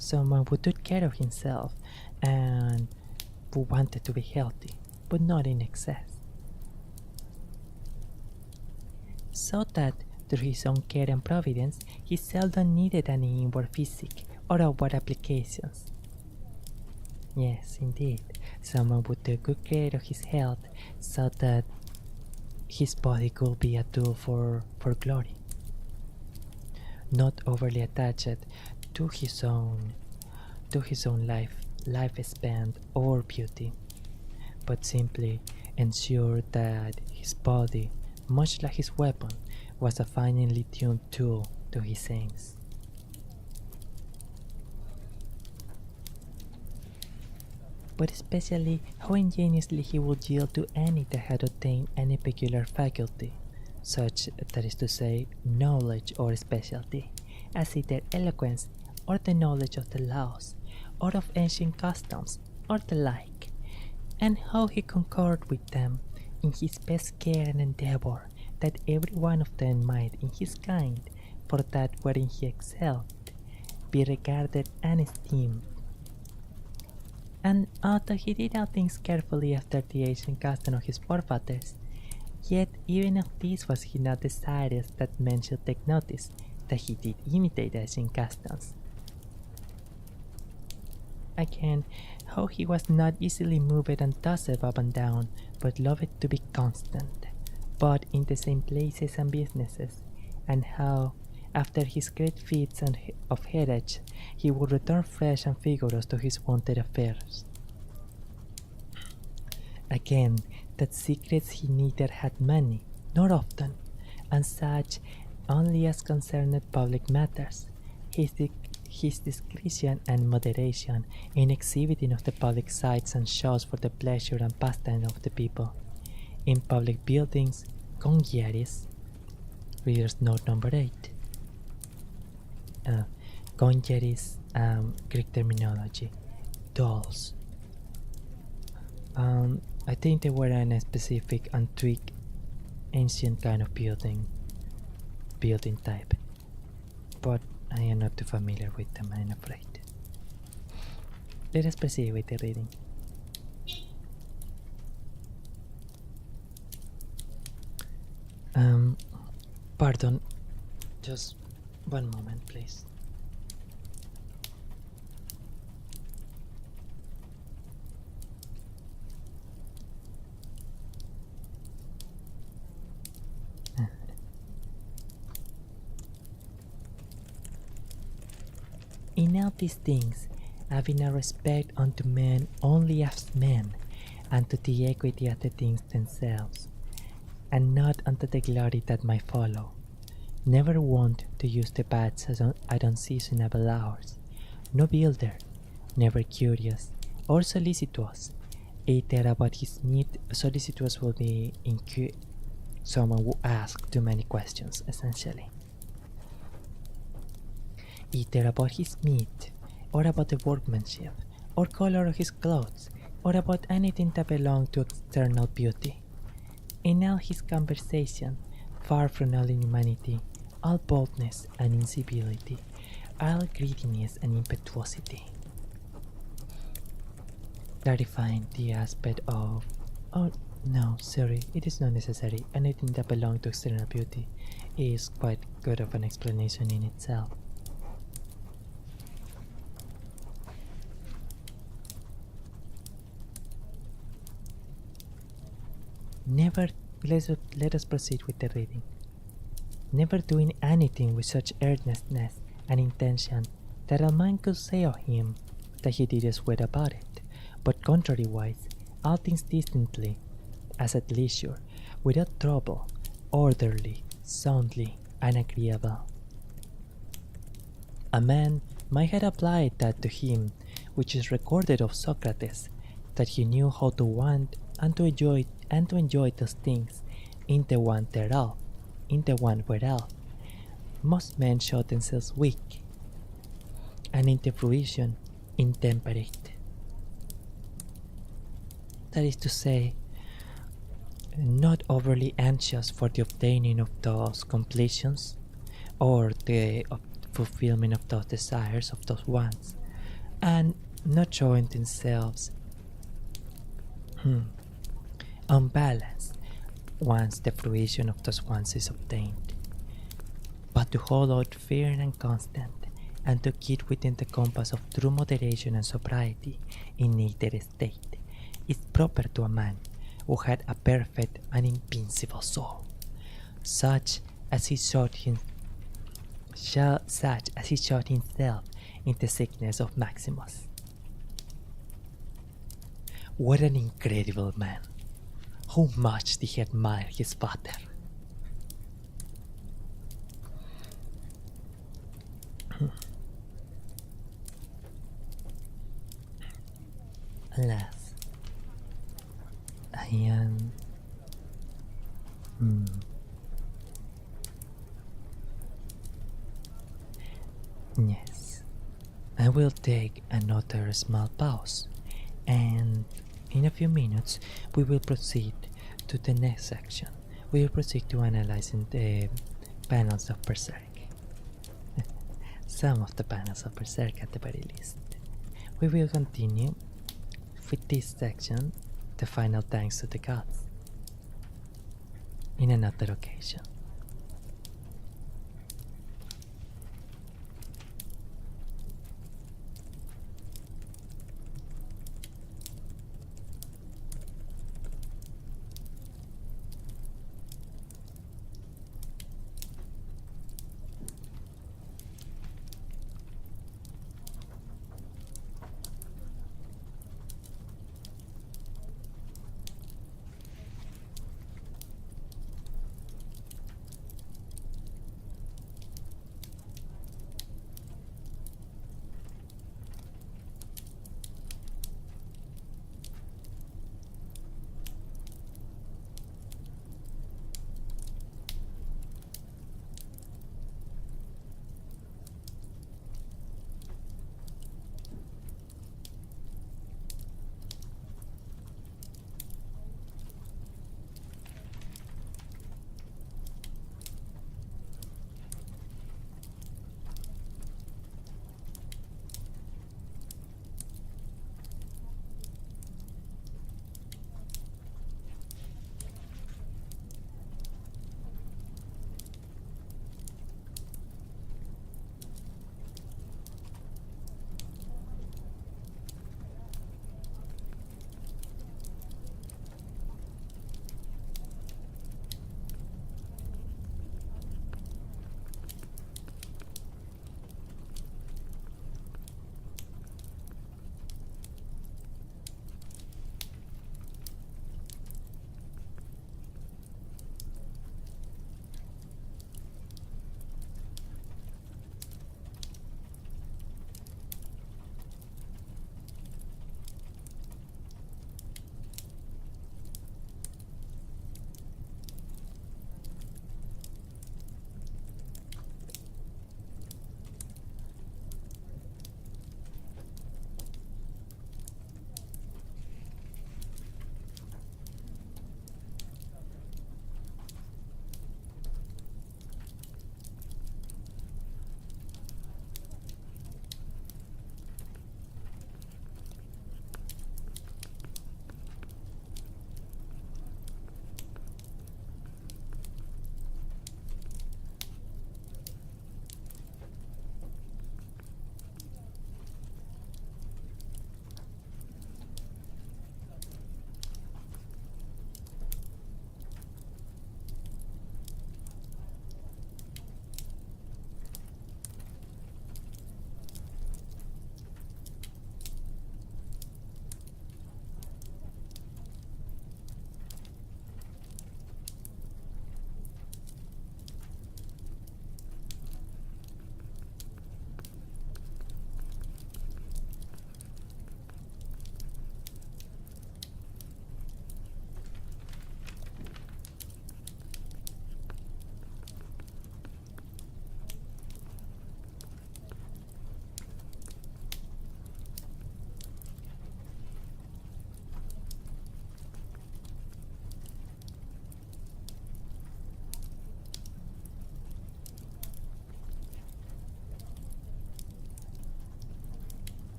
Someone who took care of himself and who wanted to be healthy, but not in excess. So that through his own care and providence, he seldom needed any inward physic or outward applications. Yes, indeed, someone who took good care of his health so that his body could be a tool for glory, not overly attached to his own lifespan or beauty, but simply ensure that his body, much like his weapon, was a finely tuned tool to his aims. But especially how ingeniously he would yield to any that had attained any peculiar faculty, such, that is to say, knowledge or specialty, as either eloquence or the knowledge of the laws, or of ancient customs, or the like, and how he concurred with them in his best care and endeavor that every one of them might in his kind, for that wherein he excelled, be regarded and esteemed. And although he did all things carefully after the ancient custom of his forefathers, yet even of this was he not desirous that men should take notice that he did imitate ancient customs. Again, how he was not easily moved and tossed up and down, but loved to be constant, but in the same places and businesses, and how, after his great feats of heritage, he would return fresh and vigorous to his wonted affairs. Again, that secrets he neither had many, nor often, and such only as concerned public matters, his discretion and moderation in exhibiting of the public sights and shows for the pleasure and pastime of the people, in public buildings, congiaries, readers note number 8. Congiaries, Greek terminology, dolls. I think they were in a specific antique ancient kind of building type, but I am not too familiar with them, I'm afraid. Let us proceed with the reading. Pardon, just one moment, please. In all these things, having a respect unto men only as men, and to the equity of the things themselves, and not unto the glory that might follow. Never wont to use the bats at unseasonable hours, no builder, never curious, or solicitous, either about his meat. Solicitous will be someone who asks too many questions, essentially. Either about his meat, or about the workmanship, or color of his clothes, or about anything that belonged to external beauty. In all his conversation, far from all inhumanity, all boldness and incivility, all greediness and impetuosity. Clarifying the aspect of, oh no, sorry, it is not necessary. Anything that belongs to external beauty is quite good of an explanation in itself. Never, let us proceed with the reading. Never doing anything with such earnestness and intention that a man could say of him that he did sweat about it, but contrariwise, all things distinctly, as at leisure, without trouble, orderly, soundly, and agreeable. A man might have applied that to him which is recorded of Socrates, that he knew how to want and to enjoy those things in the one thereof, in the one whereof most men show themselves weak, and in the fruition intemperate. That is to say, not overly anxious for the obtaining of those completions, or the fulfillment of those desires, of those wants, and not showing themselves unbalanced once the fruition of those wants is obtained, but to hold out firm and constant, and to keep within the compass of true moderation and sobriety in either state, is proper to a man who had a perfect and invincible soul, such as he showed himself in the sickness of Maximus. What an incredible man! How much did he admire his father! Alas, I am... Yes, I will take another small pause, and in a few minutes we will proceed to the next section. We will proceed to analyzing the panels of Berserk. Some of the panels of Berserk at the very least. We will continue with this section, the final thanks to the gods, in another occasion.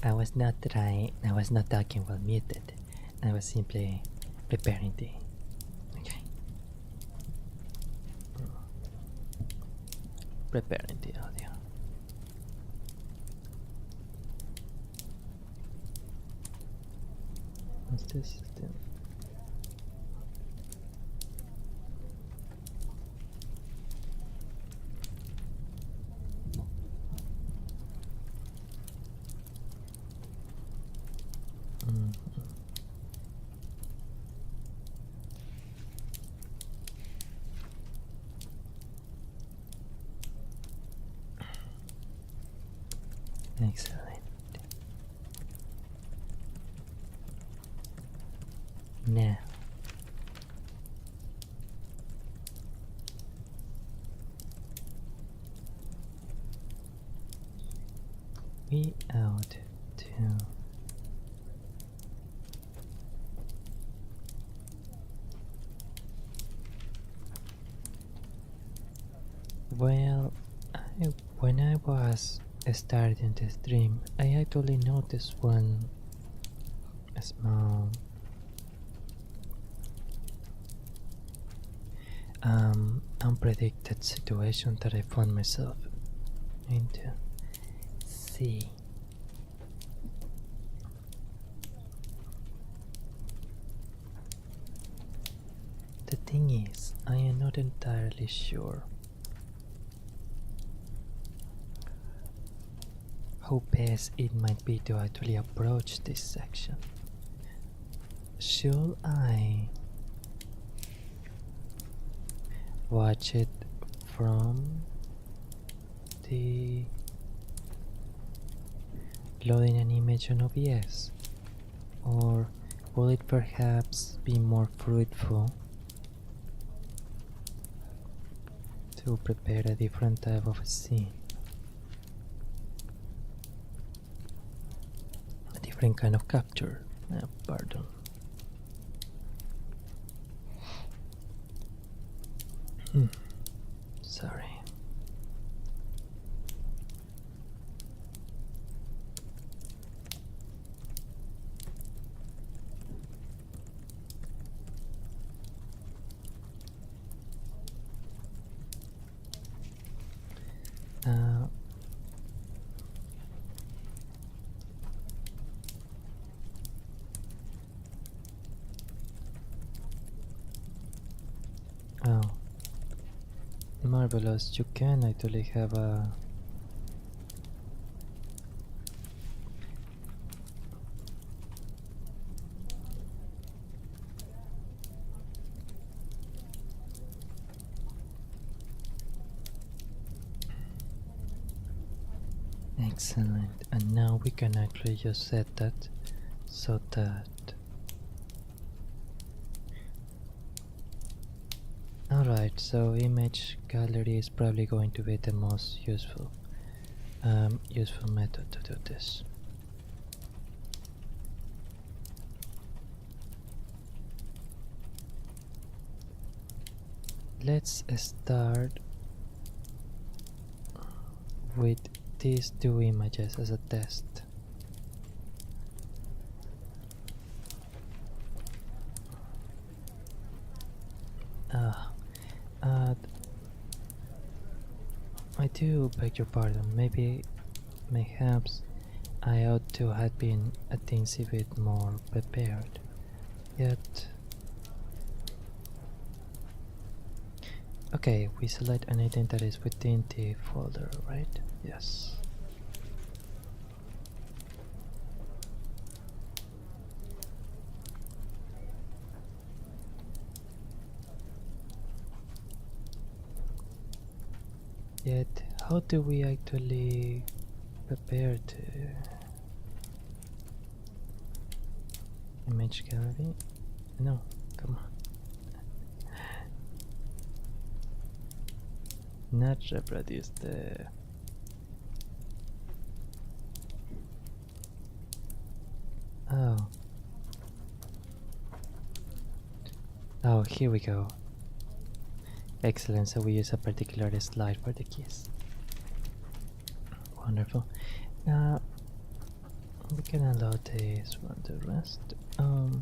I was not talking while muted. I was simply preparing the. Okay. Preparing the audio. What's this? Excellent. Now, we out to well, when I was starting the stream, I actually noticed one small unpredicted situation that I found myself into. See. The thing is, I am not entirely sure how best it might be to actually approach this section. Should I watch it from the loading an image on OBS, or will it perhaps be more fruitful to prepare a different type of scene, a different kind of capture? Pardon. Sorry. Oh, marvelous. You can actually have a excellent. And now we can actually just set that so that alright, so image gallery is probably going to be the most useful method to do this. Let's start with these two images as a test. I do beg your pardon. Mayhaps I ought to have been a teensy bit more prepared. Yet, okay, we select anything that is within the folder, right? Yes. Yet, how do we actually prepare to image gallery? No, come on. Not reproduce the oh, here we go. Excellent, so we use a particular slide for the keys. Wonderful. We can allow this one to rest. Oh.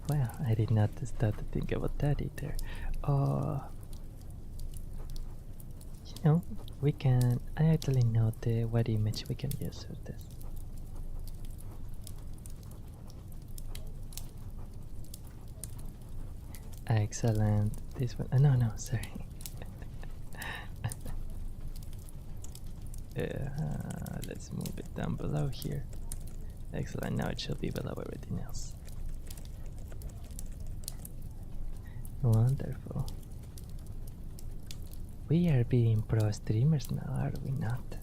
Well, I did not start to think about that either. You know, we can. I actually know what image we can use for this. Excellent. This one. No, sorry. Let's move it down below here. Excellent. Now it should be below everything else. Wonderful. We are being pro streamers now, are we not?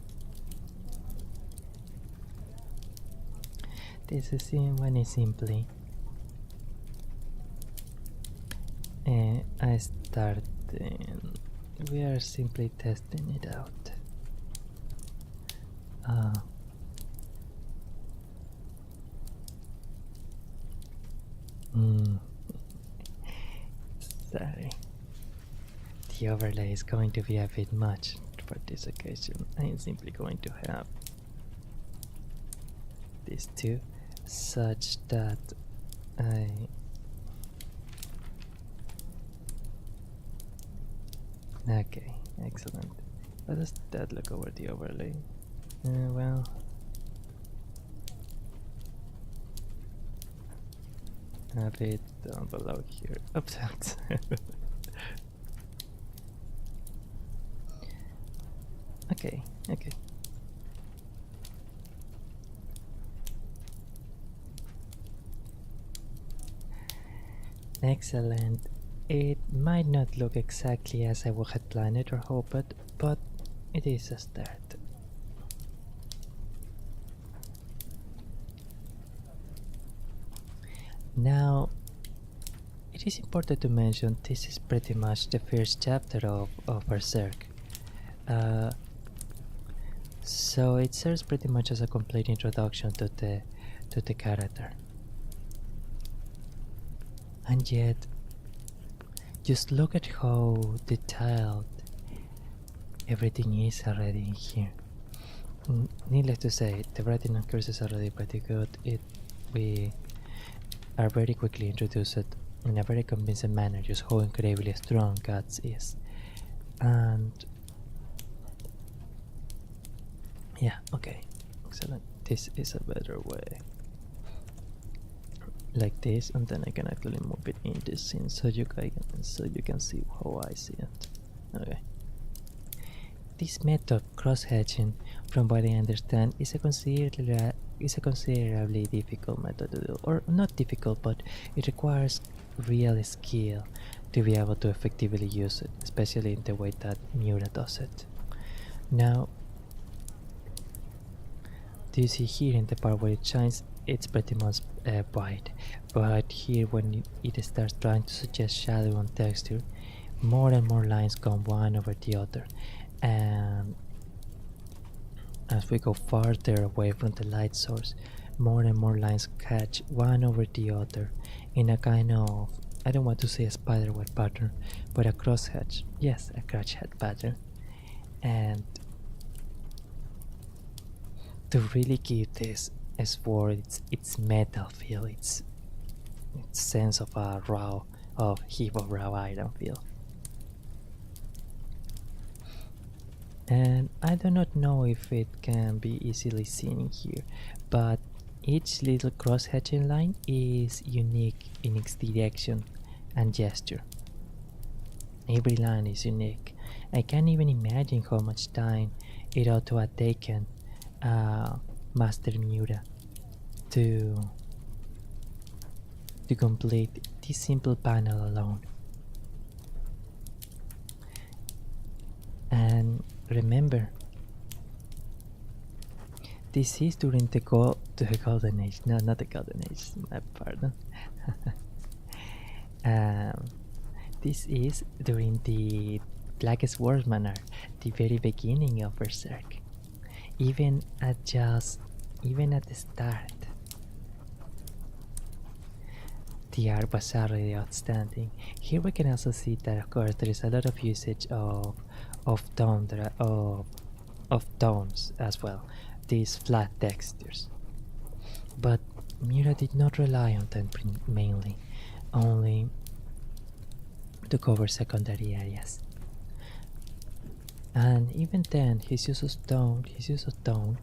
This is one is simply I started. We are simply testing it out. Sorry. The overlay is going to be a bit much for this occasion. I am simply going to have these two such that I okay, excellent. How does that look over the overlay? Well, a bit down below here. Oops. Okay. Excellent. It might not look exactly as I would have planned it or hoped, but it is a start. Now, it is important to mention this is pretty much the first chapter of Berserk. So it serves pretty much as a complete introduction to the character. And yet, just look at how detailed everything is already in here. Needless to say, the writing and curse is already pretty good. We are very quickly introduced in a very convincing manner just how incredibly strong Guts is. And yeah, okay, excellent. This is a better way. Like this, and then I can actually move it in this scene so you can see how I see it. Okay. This method, cross-hatching, from what I understand, is a considerably difficult method to do, or not difficult, but it requires real skill to be able to effectively use it, especially in the way that Miura does it. Now, do you see here in the part where it shines? It's pretty much white, but here when it starts trying to suggest shadow and texture, more and more lines come one over the other, and as we go farther away from the light source, more and more lines catch one over the other in a kind of, I don't want to say a spiderweb pattern, but a crosshatch. Yes, a crosshatch pattern. And to really give this sword its metal feel, its sense of a heap of raw iron feel. And I do not know if it can be easily seen in here, but each little cross-hatching line is unique in its direction and gesture. Every line is unique. I can't even imagine how much time it ought to have taken Master Miura to complete this simple panel alone. And remember, this is during the golden age. No, not the golden age, my pardon. This is during the Black Swordsman arc, the very beginning of Berserk. Even at the start. The art was already outstanding. Here we can also see that, of course, there is a lot of usage of tones as well, these flat textures. But Mira did not rely on them mainly, only to cover secondary areas. And even then, his use of tone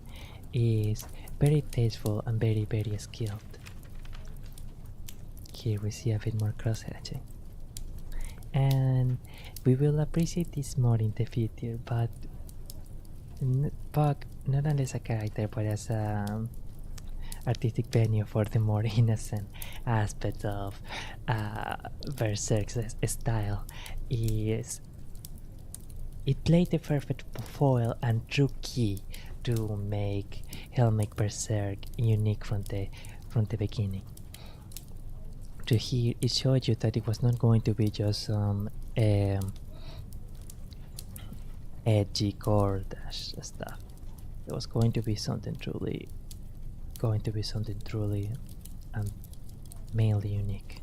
is very tasteful and very, very skilled. Here we see a bit more cross-hatching. And we will appreciate this more in the future, but Puck, not only as a character, but as an artistic venue for the more innocent aspect of Berserk's style, is it played the perfect foil and true key to make Berserk unique from the beginning. To hear it showed you that it was not going to be just some edgy core dash stuff. It was going to be something truly mainly unique.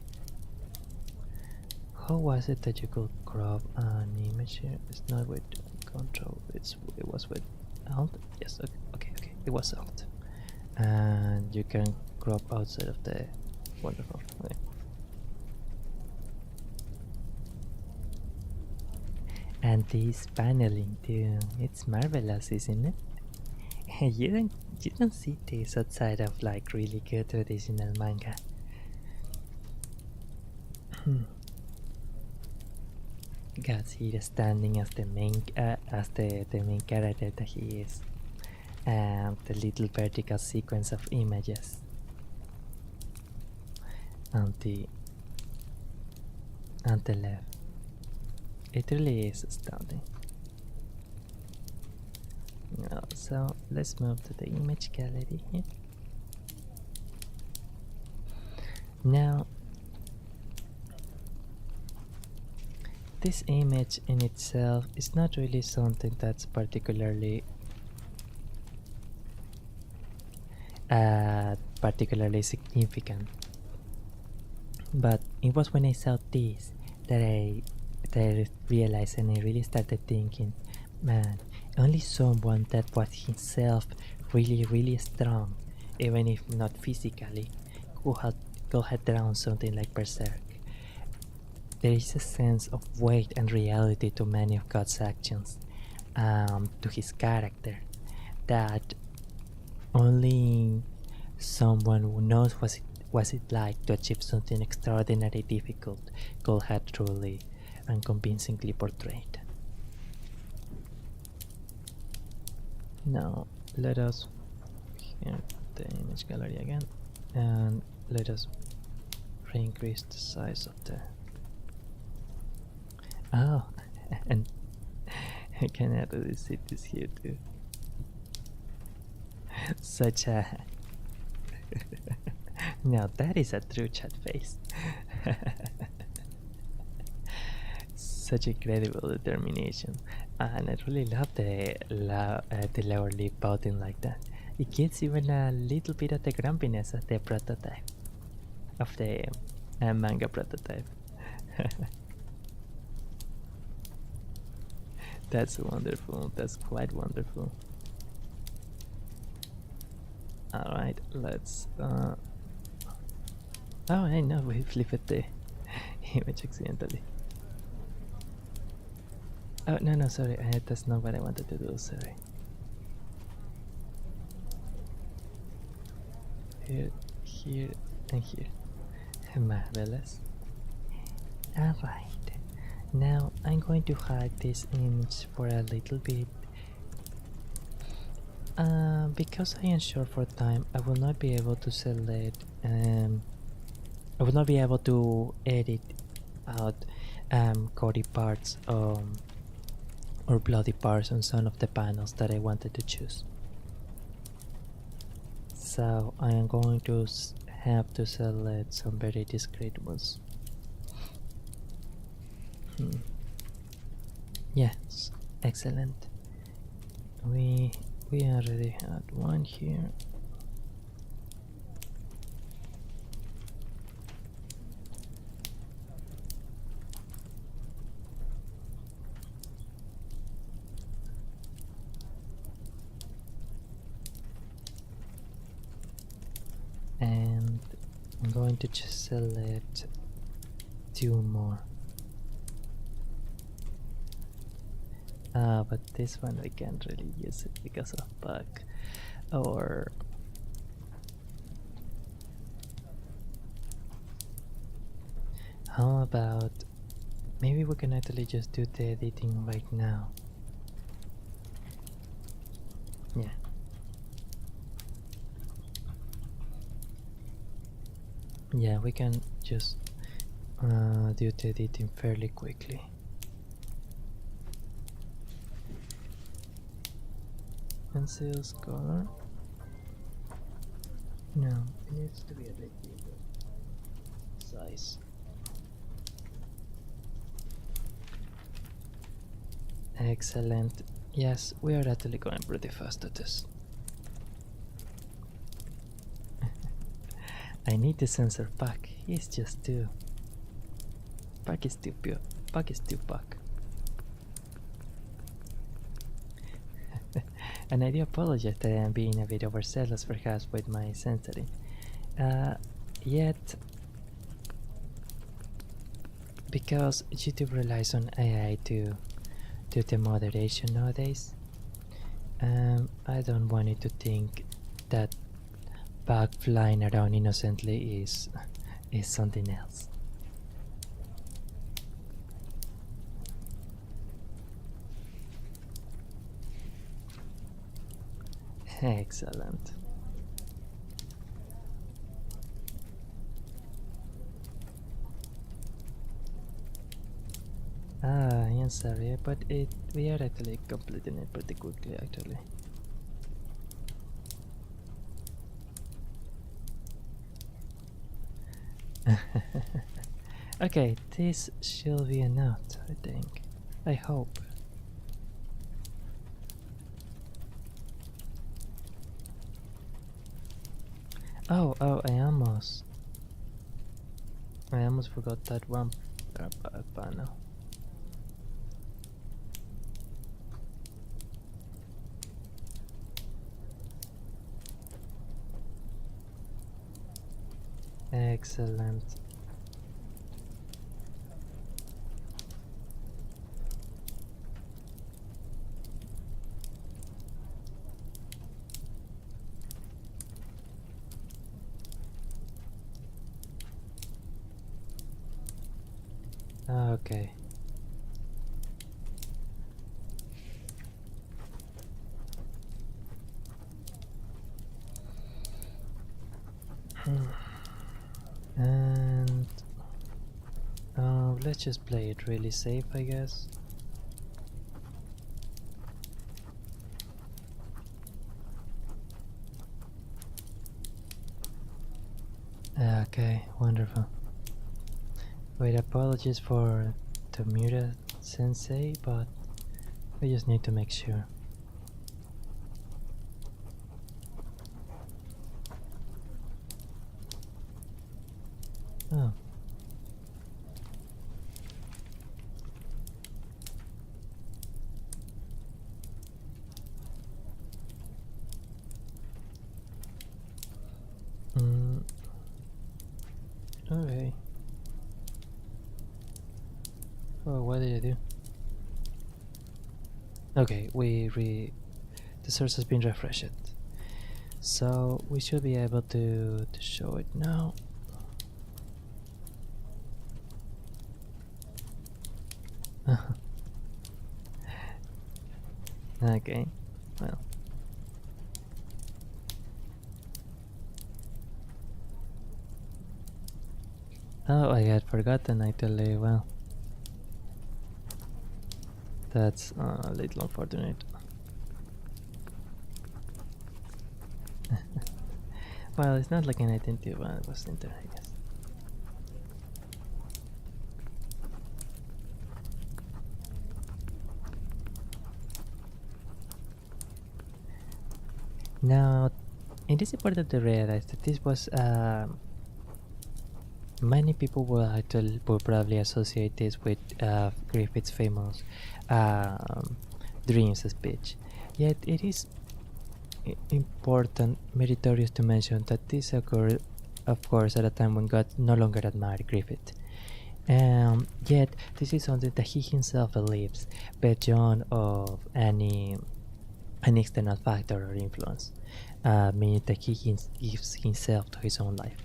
How was it that you could crop an image here? It's not with control, it was with alt? Yes, okay, it was alt. And you can crop outside of the wonderful. Okay. And this paneling too, it's marvelous, isn't it? you don't see this outside of like really good traditional manga. God's here standing as the main character that he is, and the little vertical sequence of images on the left. It really is astounding. So let's move to the image gallery here. Now, this image in itself is not really something that's particularly significant, but it was when I saw this that I realized, and I really started thinking, man, only someone that was himself really strong, even if not physically, could have drawn something like Berserk. There is a sense of weight and reality to many of God's actions, to his character, that only someone who knows what it like to achieve something extraordinarily difficult could have truly and convincingly portrayed. Now let us here the image gallery again, and let us increase the size of the. Oh, and I can add the cities here too. Such a. Now that is a true chat face. Such incredible determination, and I really love the lower lip button like that. It gives even a little bit of the grumpiness of the prototype, of the manga prototype. That's wonderful. That's quite wonderful. Alright, let's. Oh, I know we flipped the image accidentally. Oh, no, sorry. That's not what I wanted to do. Sorry. Here, and here. Marvelous. Alright. Now I'm going to hide this image for a little bit. Because I am short for time, I will not be able to select. I will not be able to edit out gory parts or bloody parts on some of the panels that I wanted to choose. So I am going to have to select some very discreet ones. Yes, excellent. We already had one here. going to just select 2 more. But this one we can't really use it because of bug. Or how about maybe we can actually just do the editing right now. Yeah. Yeah, we can just do the editing fairly quickly. Pencils, color. No, it needs to be a bit bigger. Size. Excellent. Yes, we are actually going pretty fast at this. I need the sensor pack. He's just too. Pack is too pure. Pack is too pack. And I do apologize that I am being a bit overzealous perhaps with my censoring. Yet, because YouTube relies on AI to do the moderation nowadays, I don't want it to think that bug flying around innocently is something else. Excellent. I am sorry, but we are actually completing it pretty quickly actually. Okay, this should be enough, I think. I hope. Oh, I almost forgot that one panel. Excellent. Okay. And let's just play it really safe, I guess. Okay, wonderful. Wait, apologies for Tomura Sensei, but we just need to make sure. Oh. Okay. Oh, what did I do? Okay, the source has been refreshed, so we should be able to show it now. Okay, well. Oh, I had forgotten actually. Well, that's a little unfortunate. Well, it's not like anything too bad. It was in there, I guess. Now, it is important to realize that this was many people will probably associate this with Griffith's famous dreams speech. Yet it is important, meritorious to mention that this occurred of course, at a time when God no longer admired Griffith. Yet, this is something that he himself believes, beyond of any external factor or influence, meaning that he gives himself to his own life.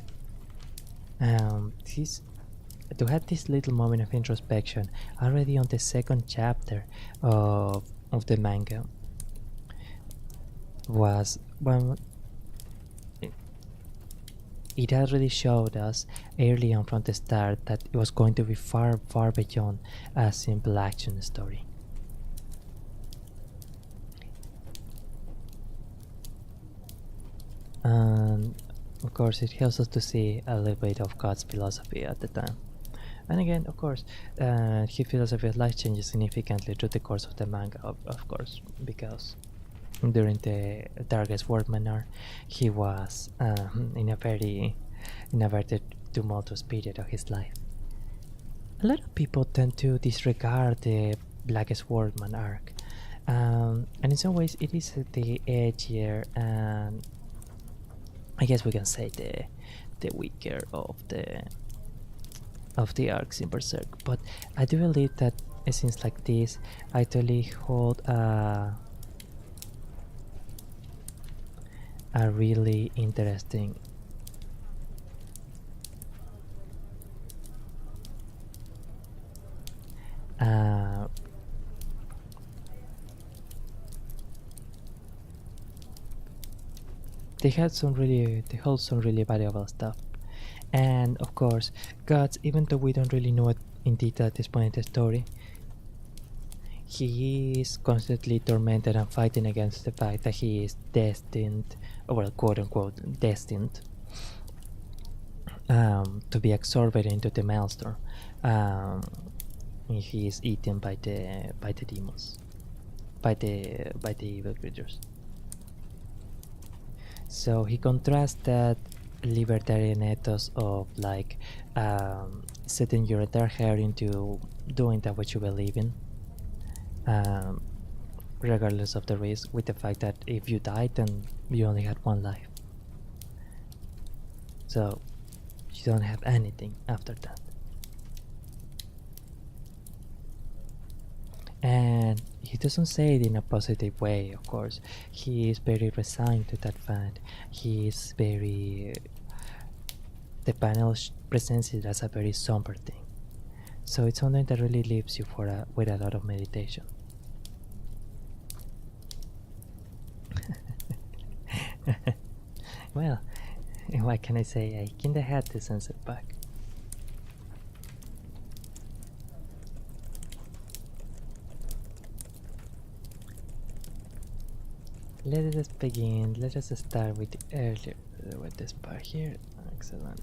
To have this little moment of introspection already on the second chapter of the manga was one. It already showed us early on from the start that it was going to be far, far beyond a simple action story. And of course, it helps us to see a little bit of God's philosophy at the time. And again, of course, his philosophy of life changes significantly through the course of the manga, of course, because during the Darkest Workman arc, he was in a very tumultuous period of his life. A lot of people tend to disregard the Blackest Workman arc, and in some ways it is the edgier and I guess we can say the weaker of the arcs in Berserk. But I do believe that scenes like this actually hold a really interesting they hold some really valuable stuff. And of course, gods, even though we don't really know it in detail at this point in the story, he is constantly tormented and fighting against the fact that he is destined, well, quote unquote, destined to be absorbed into the maelstrom. He is eaten by the demons, by the evil creatures. So he contrasts that libertarian ethos of like setting your entire hair into doing that what you believe in, regardless of the risk, with the fact that if you died, then you only had one life. So you don't have anything after that. And he doesn't say it in a positive way, of course. He is very resigned to that fact. He is very... The panel presents it as a very somber thing. So it's something that really leaves you with a lot of meditation. Well, what can I say? I kinda had to censor back. Let us begin. Let us start with the earlier, with this part here. Excellent.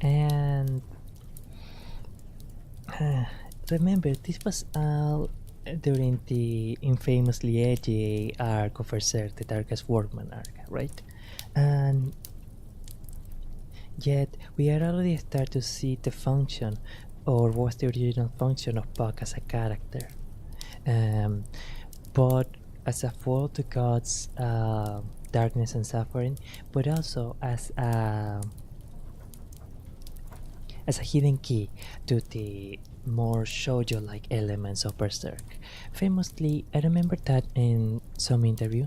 And remember, this was all during the infamously edgy arc of Berserk, the Darkest Workman arc, right? And yet we are already start to see the function, or what's the original function of Puck as a character, but as a foil to God's darkness and suffering, but also as a hidden key to the more shoujo-like elements of Berserk. Famously, I remember that in some interview,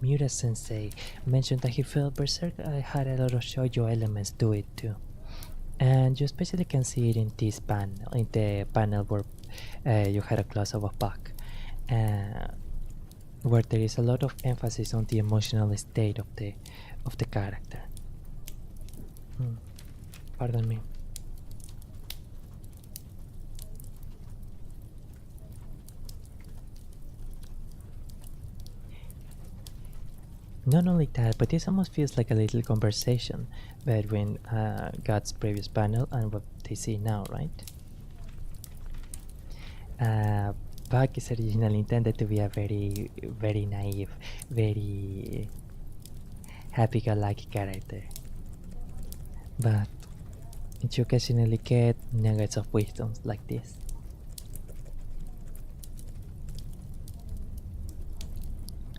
Miura sensei mentioned that he felt Berserk had a lot of shoujo elements to it too. And you especially can see it in this panel, in the panel where you had a close of a Puck, where there is a lot of emphasis on the emotional state of the character. Pardon me. Not only that, but this almost feels like a little conversation between God's previous panel and what they see now, right? Puck is originally intended to be a very, very naive, very happy-go-lucky character. But you occasionally get nuggets of wisdom like this.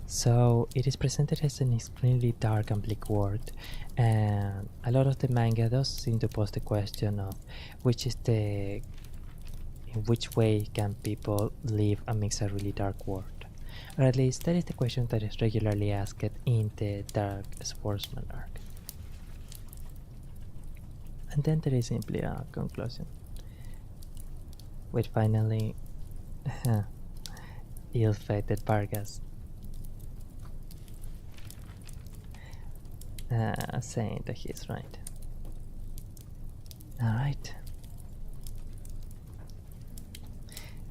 So it is presented as an extremely dark and bleak world, and a lot of the manga does seem to pose the question of in which way can people live amidst a really dark world, or at least that is the question that is regularly asked in the Dark Sportsman arc. And then there is simply a conclusion, with finally ill-fated Vargas saying that he's right. Alright.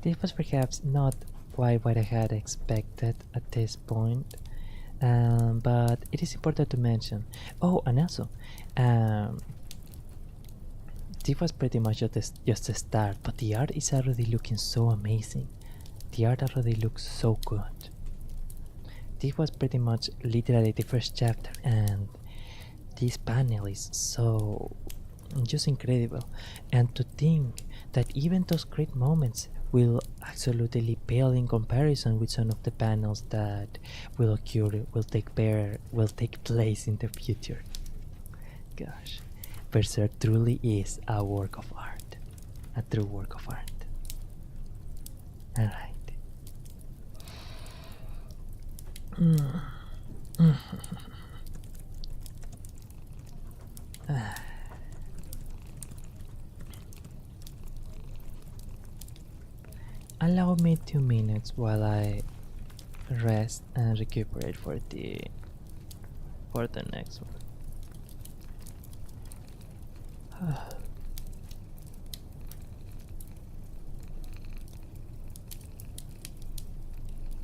This was perhaps not quite what I had expected at this point, but it is important to mention. Oh, and also, this was pretty much just the start, but the art is already looking so amazing. The art already looks so good. This was pretty much literally the first chapter, and this panel is so just incredible. And to think that even those great moments will absolutely pale in comparison with some of the panels that will take place in the future. Gosh, Berserk truly is a work of art, a true work of art. All right. Allow me 2 minutes while I rest and recuperate for the next one.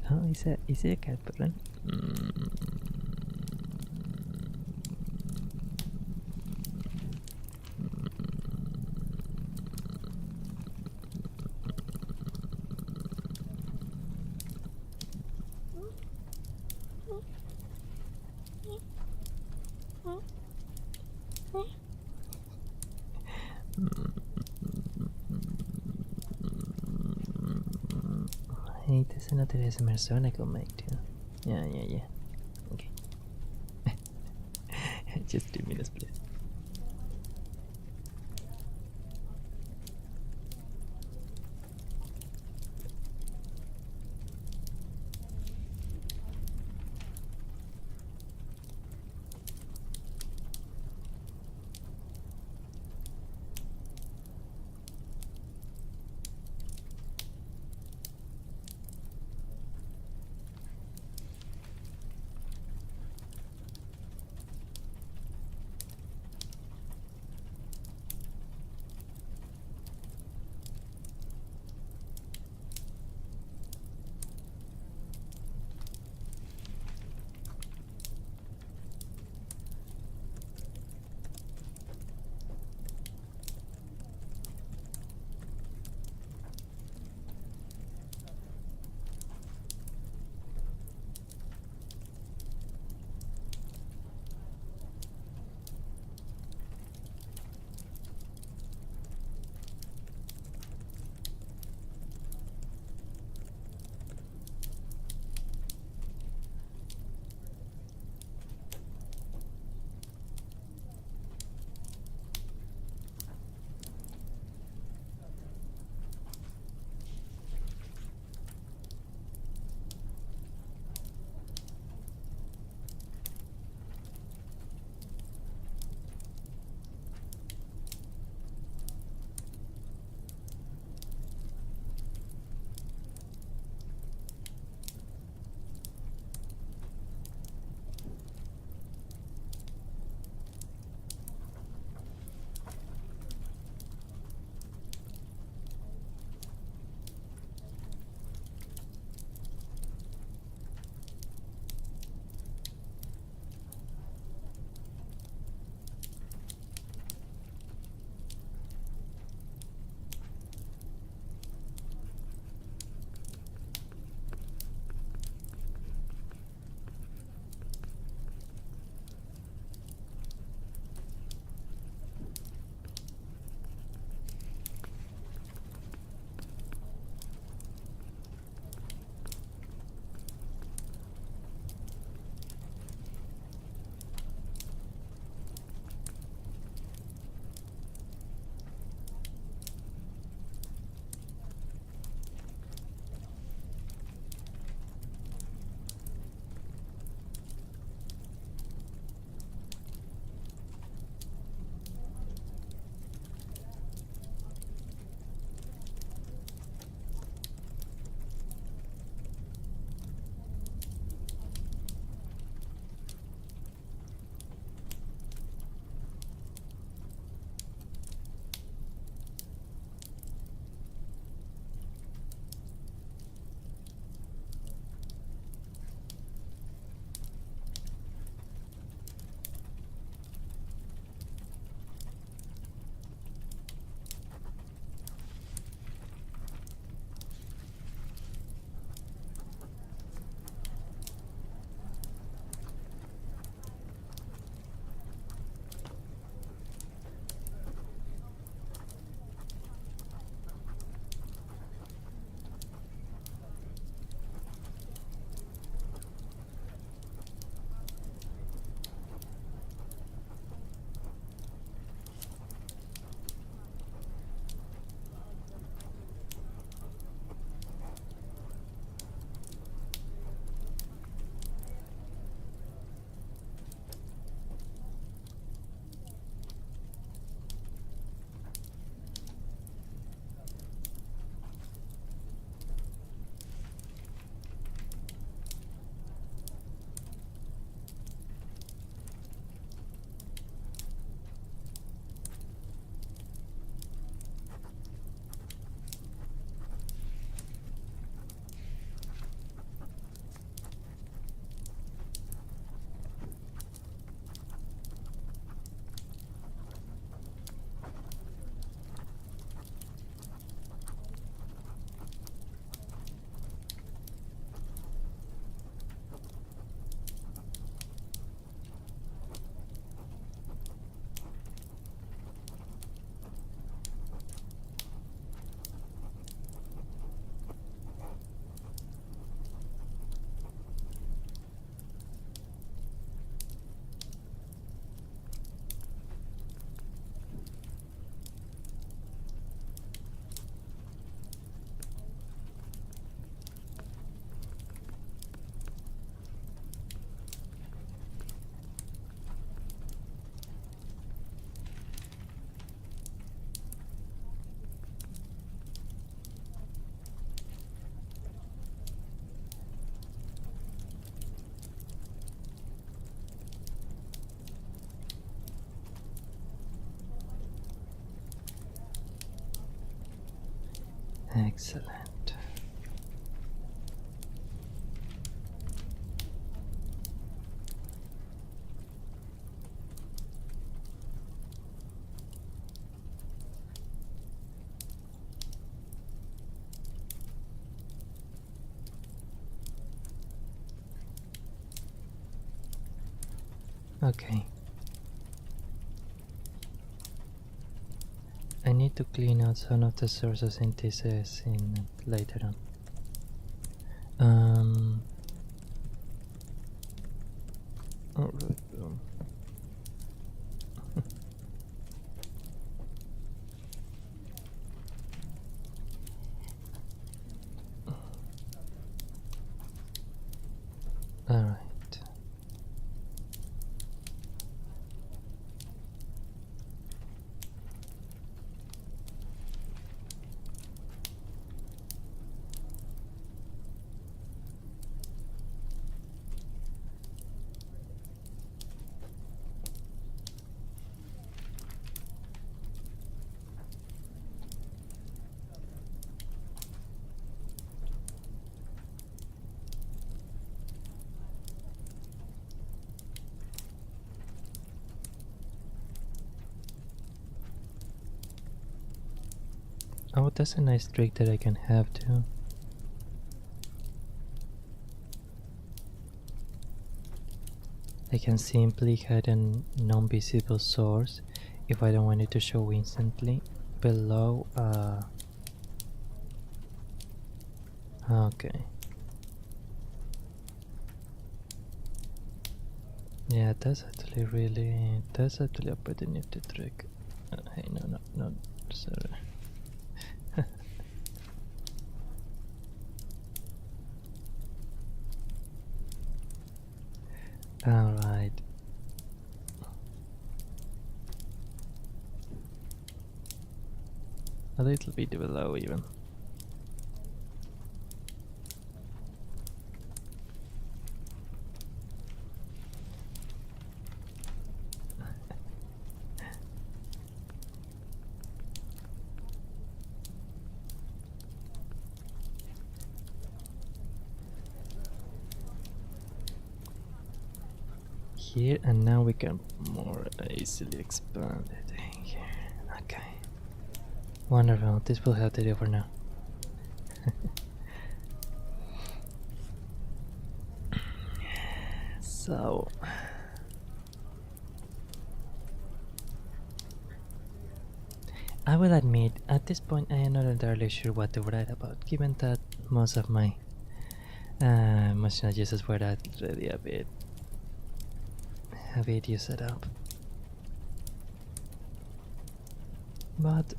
Oh, is it a cat pattern? Hey, there's another SMR song I could make too. Yeah. Okay. Just 2 minutes, please. Excellent. Okay. I need to clean out some of the source of synthesis in later on. Alright. Alright. Oh, that's a nice trick that I can have too. I can simply hide a non-visible source if I don't want it to show instantly below. Okay. Yeah, that's actually a pretty nifty trick. Hey, no, sorry. Alright. A little bit below even. Here, and now we can more easily expand it in here. Okay. Wonderful, this will have to do for now. So I will admit, at this point I am not entirely sure what to write about, given that most of my emotional uses were already a bit used up. But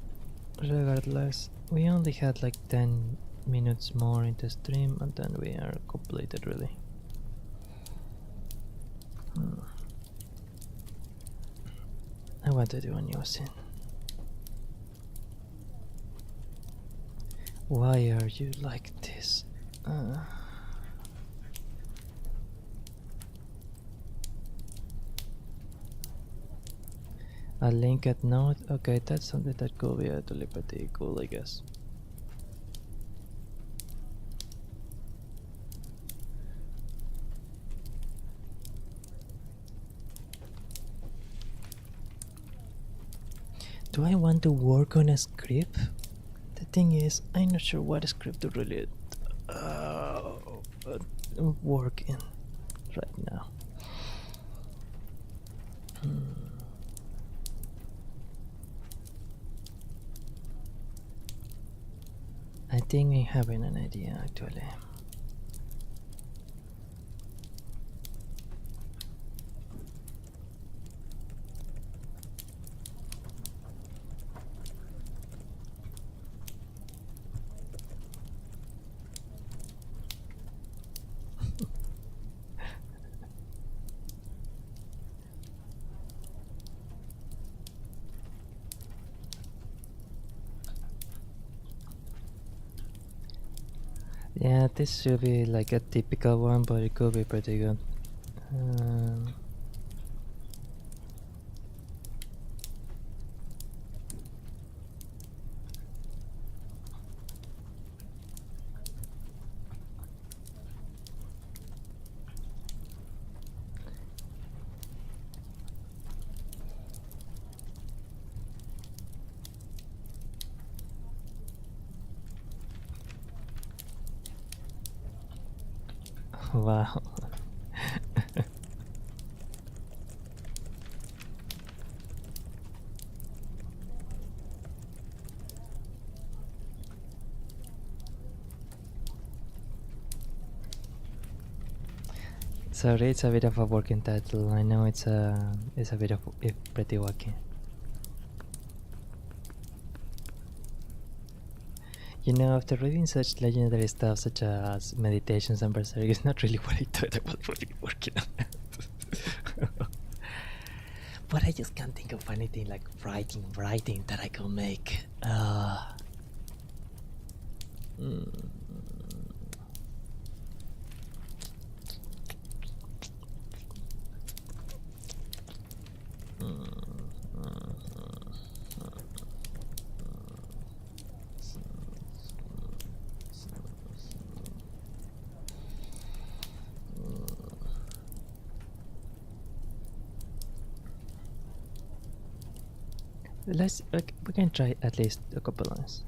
regardless, we only had like 10 minutes more in the stream and then we are completed really. I want to do a new scene. Why are you like this? A linked note? Okay, that's something that could be actually pretty cool, I guess. Do I want to work on a script? The thing is, I'm not sure what script to really work in right now. I think I'm having an idea actually. Yeah, this should be like a typical one, but it could be pretty good. Wow. Sorry, it's a bit of a working title. I know it's a bit of pretty wacky. You know, after reading such legendary stuff such as Meditations and Berserk, it's not really what I thought I was really working on. But I just can't think of anything like writing that I could make. We can try at least a couple lines.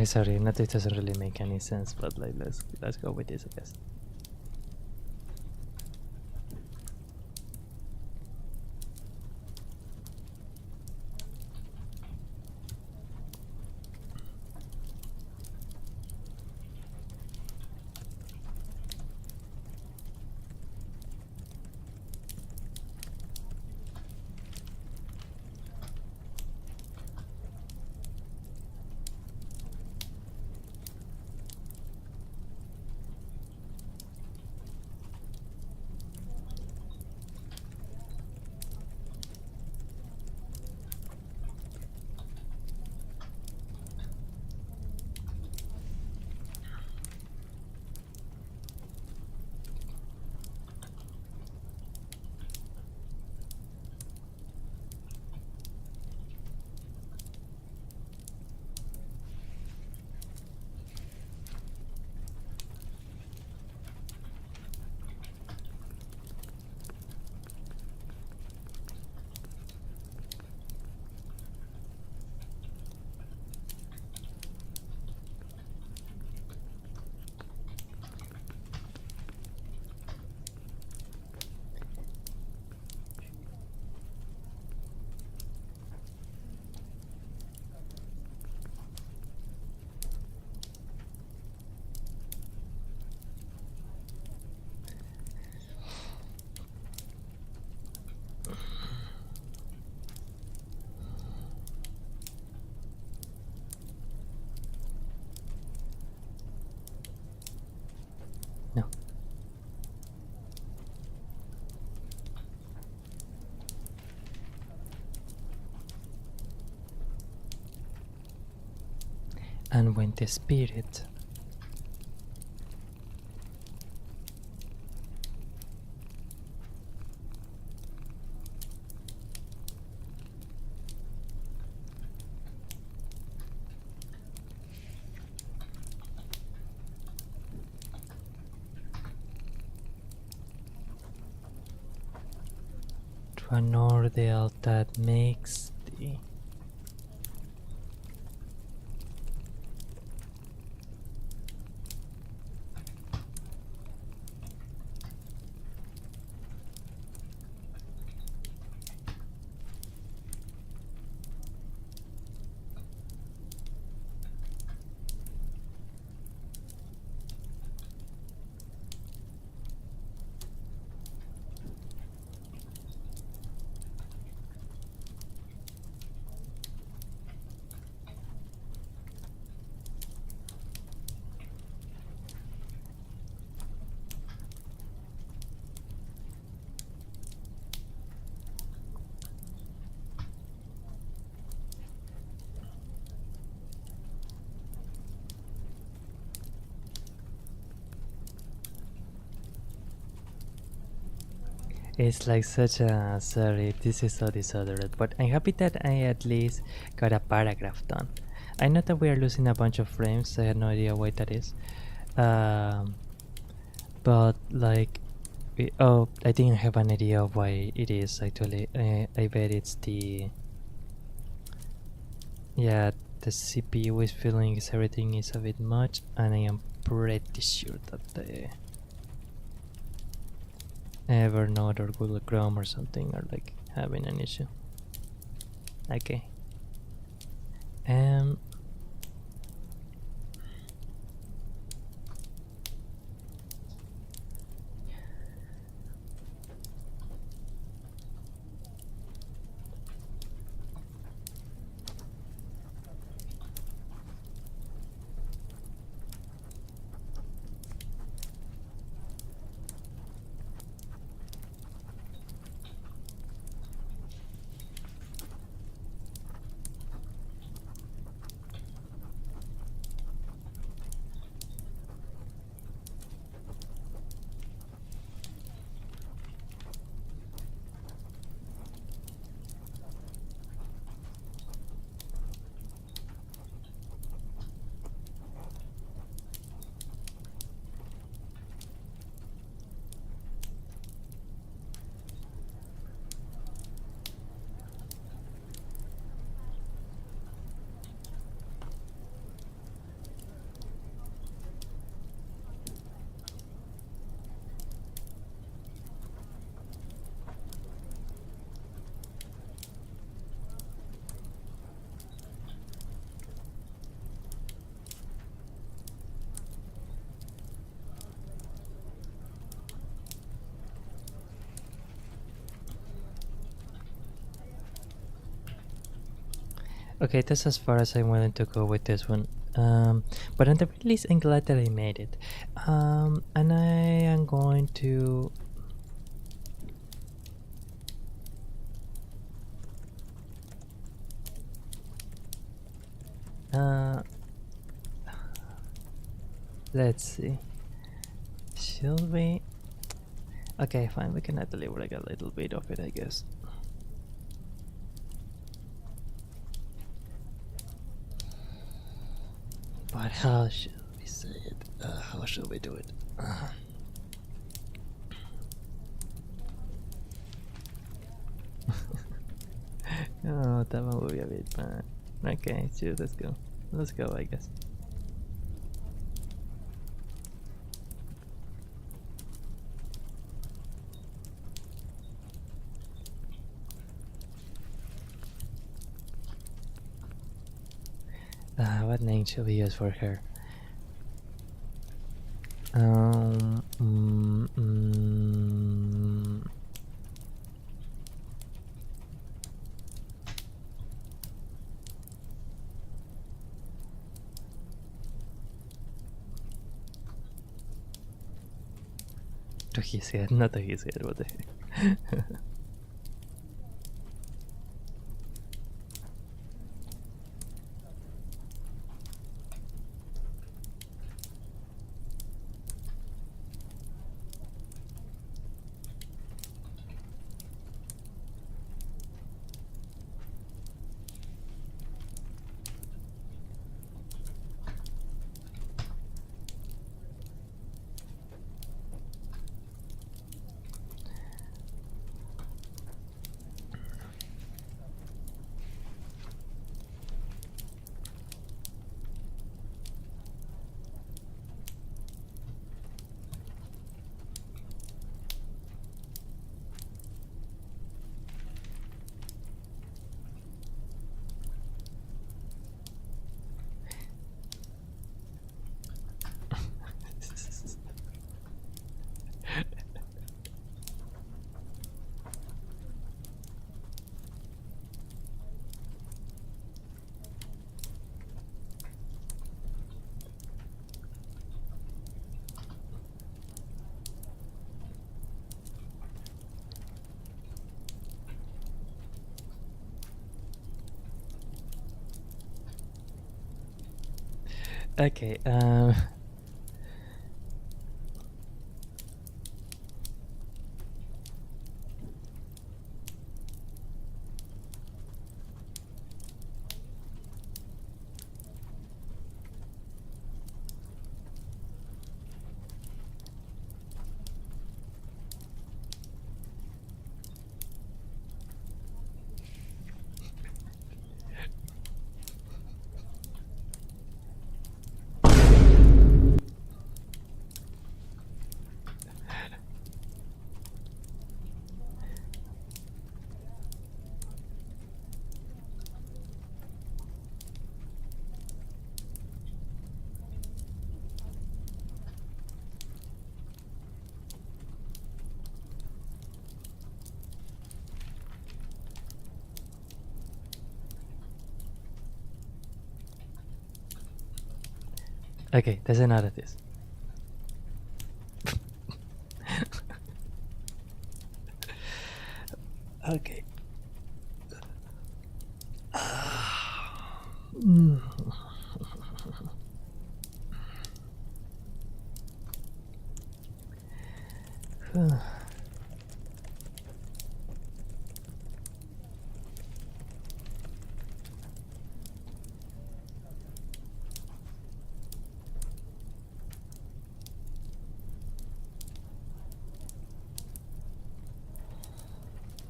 Sorry, not it doesn't really make any sense, but like let's go with this, I guess. No. And when the spirit to an ordeal that makes the It's like such a sorry, this is so disordered, but I'm happy that I at least got a paragraph done. I know that we are losing a bunch of frames, I have no idea why that is. Um, but like, oh, I think I have an idea of why it is actually. I bet it's the, yeah, the CPU is feeling everything is a bit much, and I am pretty sure that the Evernote or Google Chrome or something are like having an issue. Okay. Um. Okay, that's as far as I'm willing to go with this one. But at the very least, I'm glad that I made it. And I am going to. Uh, let's see. Should we? Okay, fine. We can deliver like a little bit of it, I guess. But how should we say it? How should we do it? Oh, that one would be a bit bad. Okay, sure, let's go. Let's go, I guess. What name should we use for her? Um, mm, mm, to his head, not to his head, what the heck? Okay, Okay, there's another this. Okay.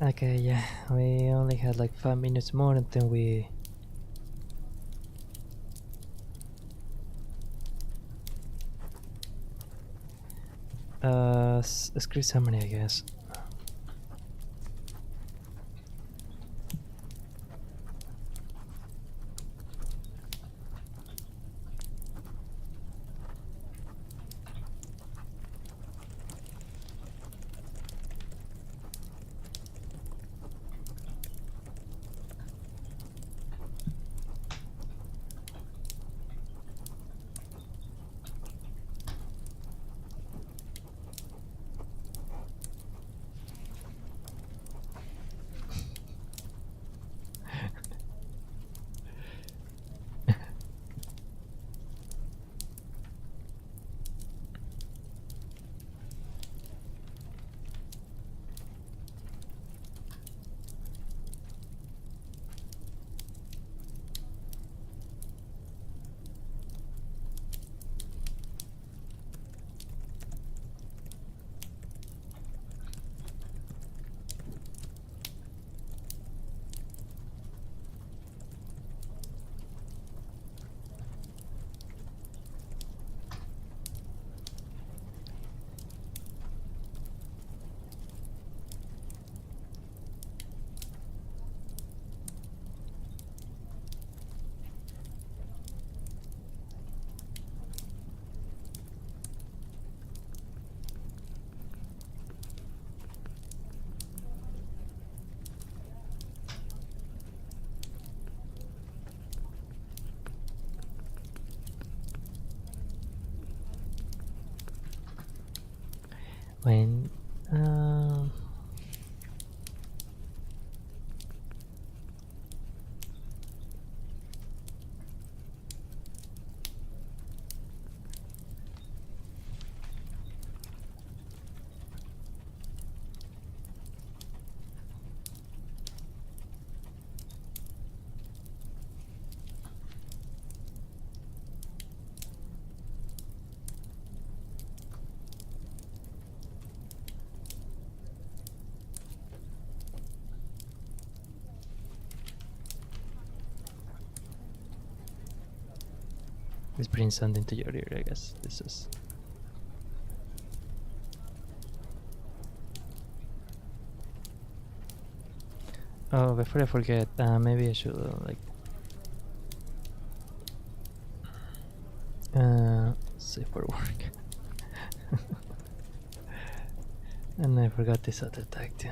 Okay, yeah, we only had like 5 minutes more and then we... script summary, I guess. When... this brings something to your ear, I guess. This is... Oh, before I forget, maybe I should like... save for work. And I forgot this other tag too.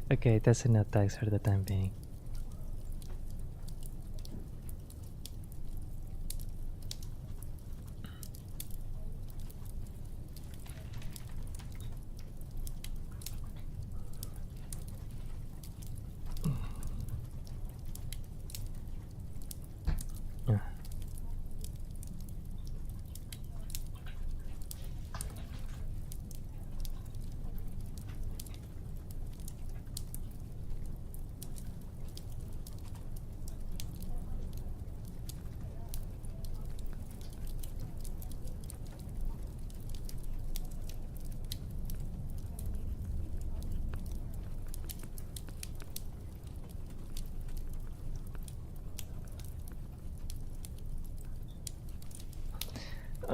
Okay, that's enough tags for the time being. Yeah.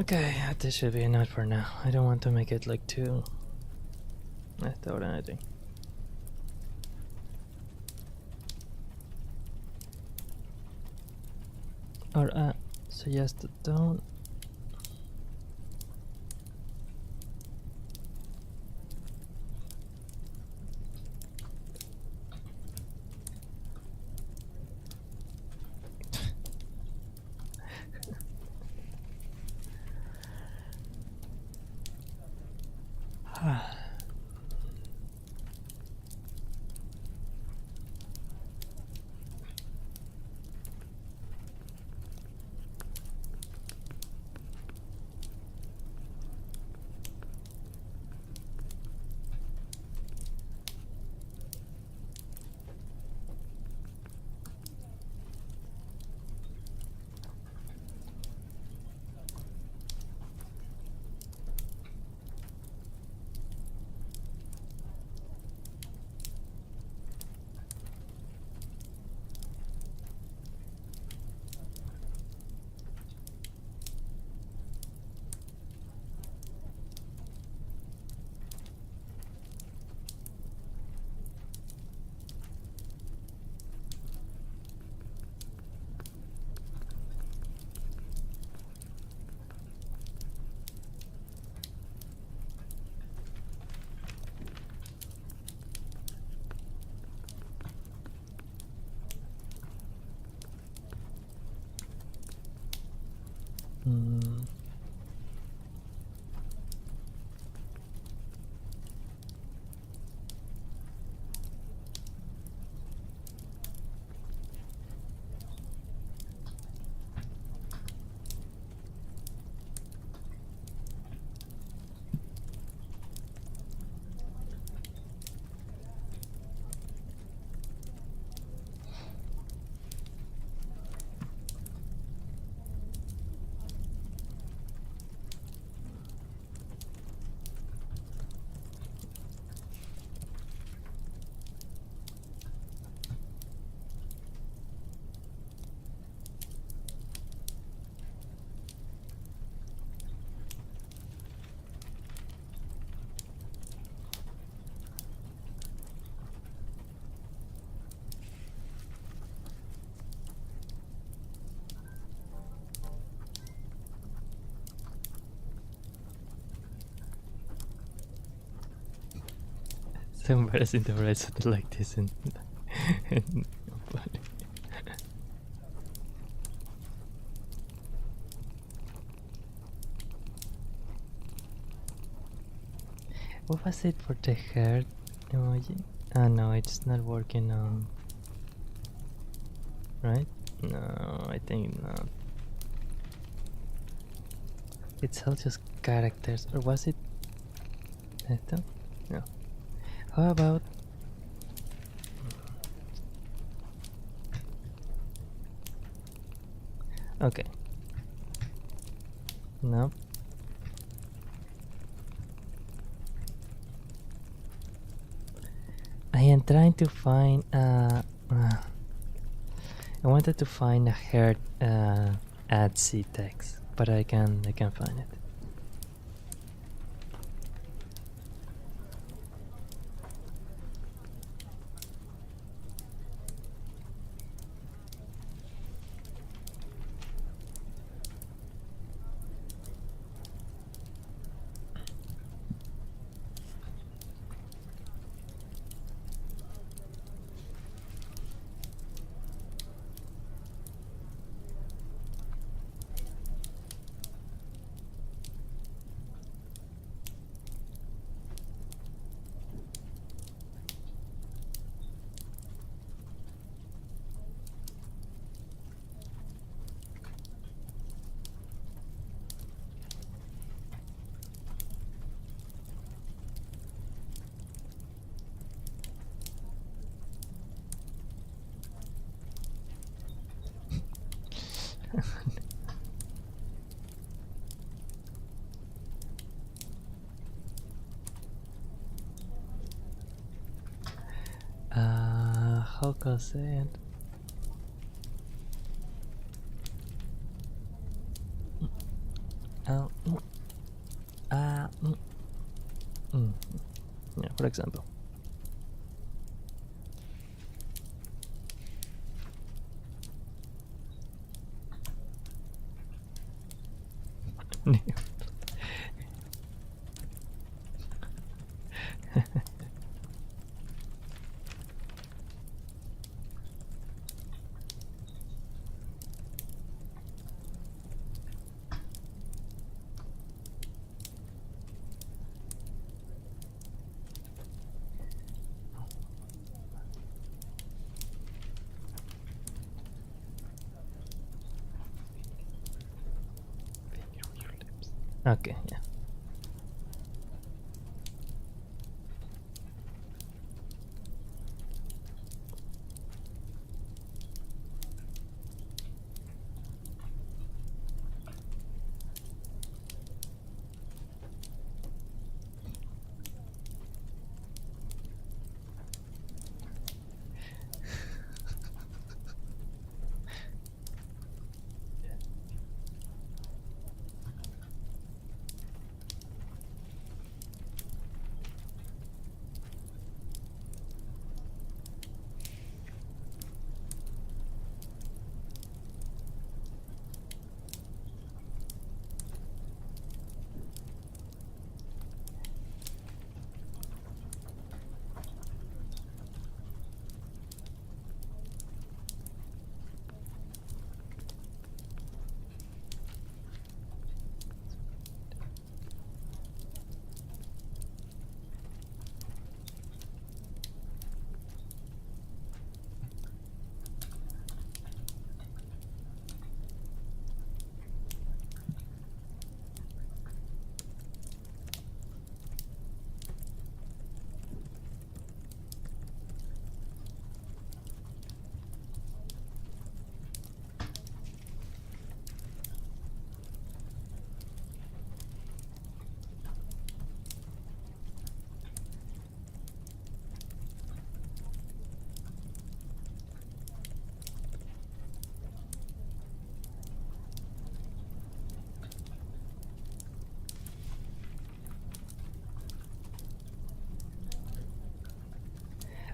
Okay, this should be enough for now. I don't want to make it like too... or anything. Or suggest don't... So embarrassing to write something like this and what was it for the heart emoji? Ah, no, it's not working on... Right? No, I think not. It's all just characters. Or was it... Esto? No. How about... Okay. No. I am trying to find I wanted to find a heart add C text, but I can find it. How can I say it? Oh. for example. Okay, yeah.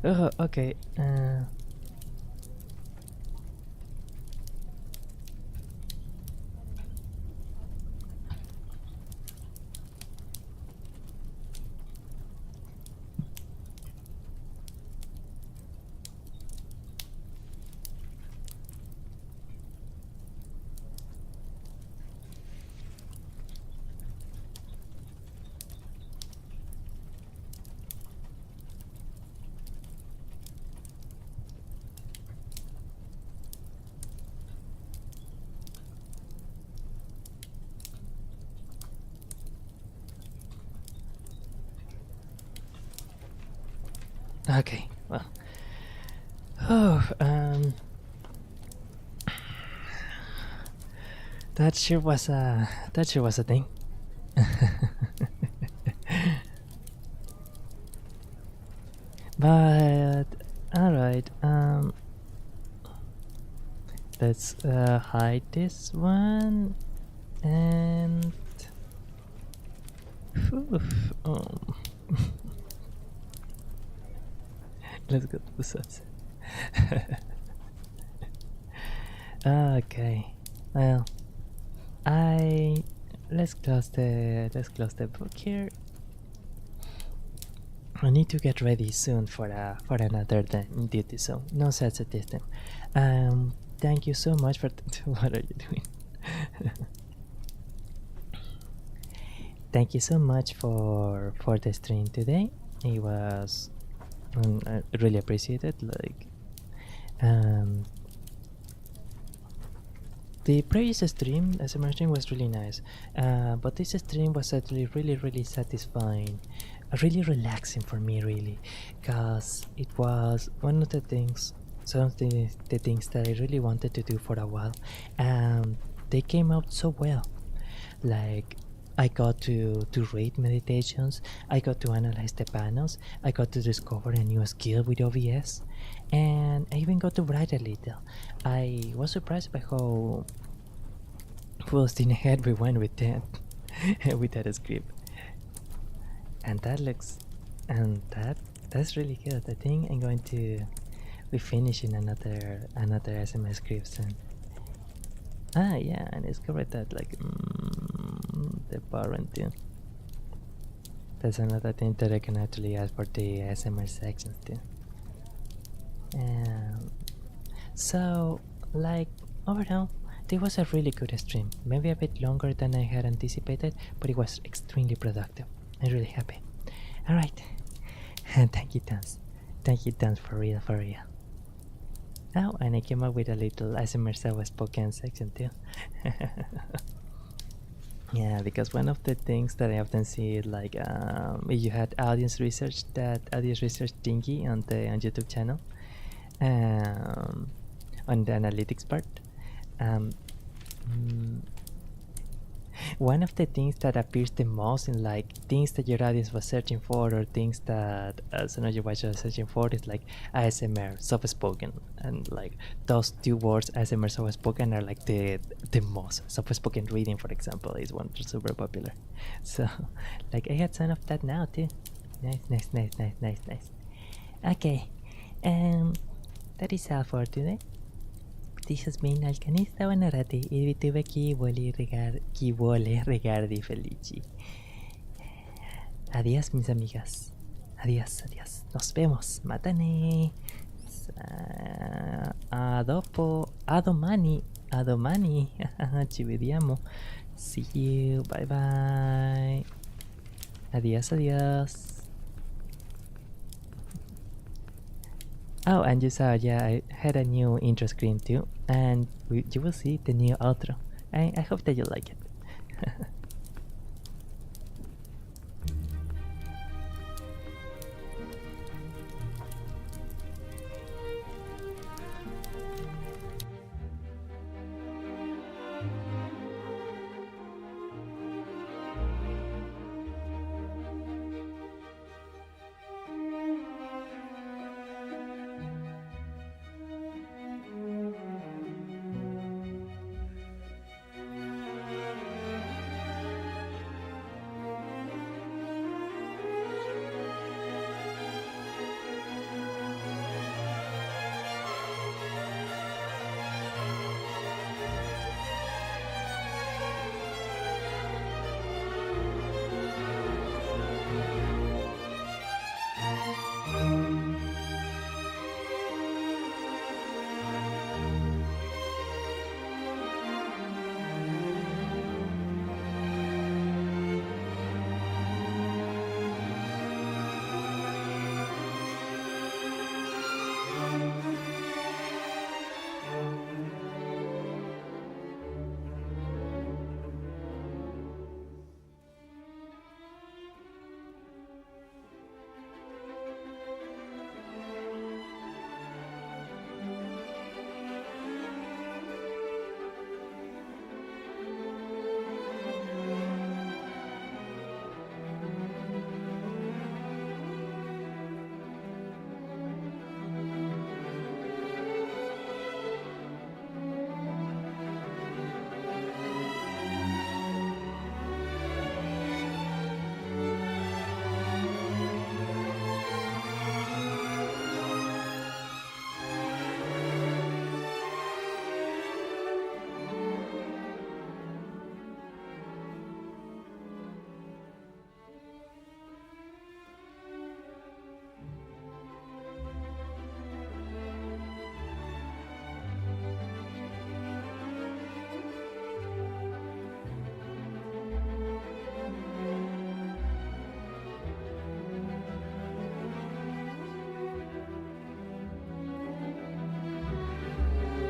Oh, okay. Okay, well. Oh, that sure was a thing. But all right, let's hide this one and let's go to the sunset. Okay, well, I let's close the book here. I need to get ready soon for another duty, so no such a distance. Thank you so much for what are you doing? Thank you so much for the stream today. It was I really appreciate it. Like, the previous stream, as I mentioned, was really nice, but this stream was actually really satisfying, really relaxing for me, really, because it was one of the things, some of the things that I really wanted to do for a while, and they came out so well. Like, I got to read meditations, I got to analyze the panels, I got to discover a new skill with OBS, and I even got to write a little. I was surprised by how full steam ahead we went with that with that script, and that looks And that's really good. I think I'm going to be finishing another SMS script soon. Yeah, and it's correct that like the parent too. That's another thing that I can actually add for the SMR sections too. So like overall, it was a really good stream. Maybe a bit longer than I had anticipated, but it was extremely productive. I'm really happy. All right, thank you, Tans. Thank you, Tans, for real, for real. Oh, and I came up with a little ASMR spoken section too. Yeah, because one of the things that I often see is like you had audience research, that audience research thingy on the YouTube channel, on the analytics part. Um, One of the things that appears the most in like things that your audience was searching for, or things that some of your watchers are searching for, is like ASMR, soft spoken, and like those two words, ASMR, soft spoken, are like the most. Soft spoken reading, for example, is one that's super popular. So, like I had some of that now too. Nice. Okay, that is all for today. This has been Alcanista Banarate, il Vtuber chi vuole regardi felici. Adiós, mis amigas. Adiós. Nos vemos. Matane. Adomani. Ci vediamo. See you. Bye bye. Adiós. Oh, and you saw, yeah, I had a new intro screen too, and you will see the new outro. I hope that you like it.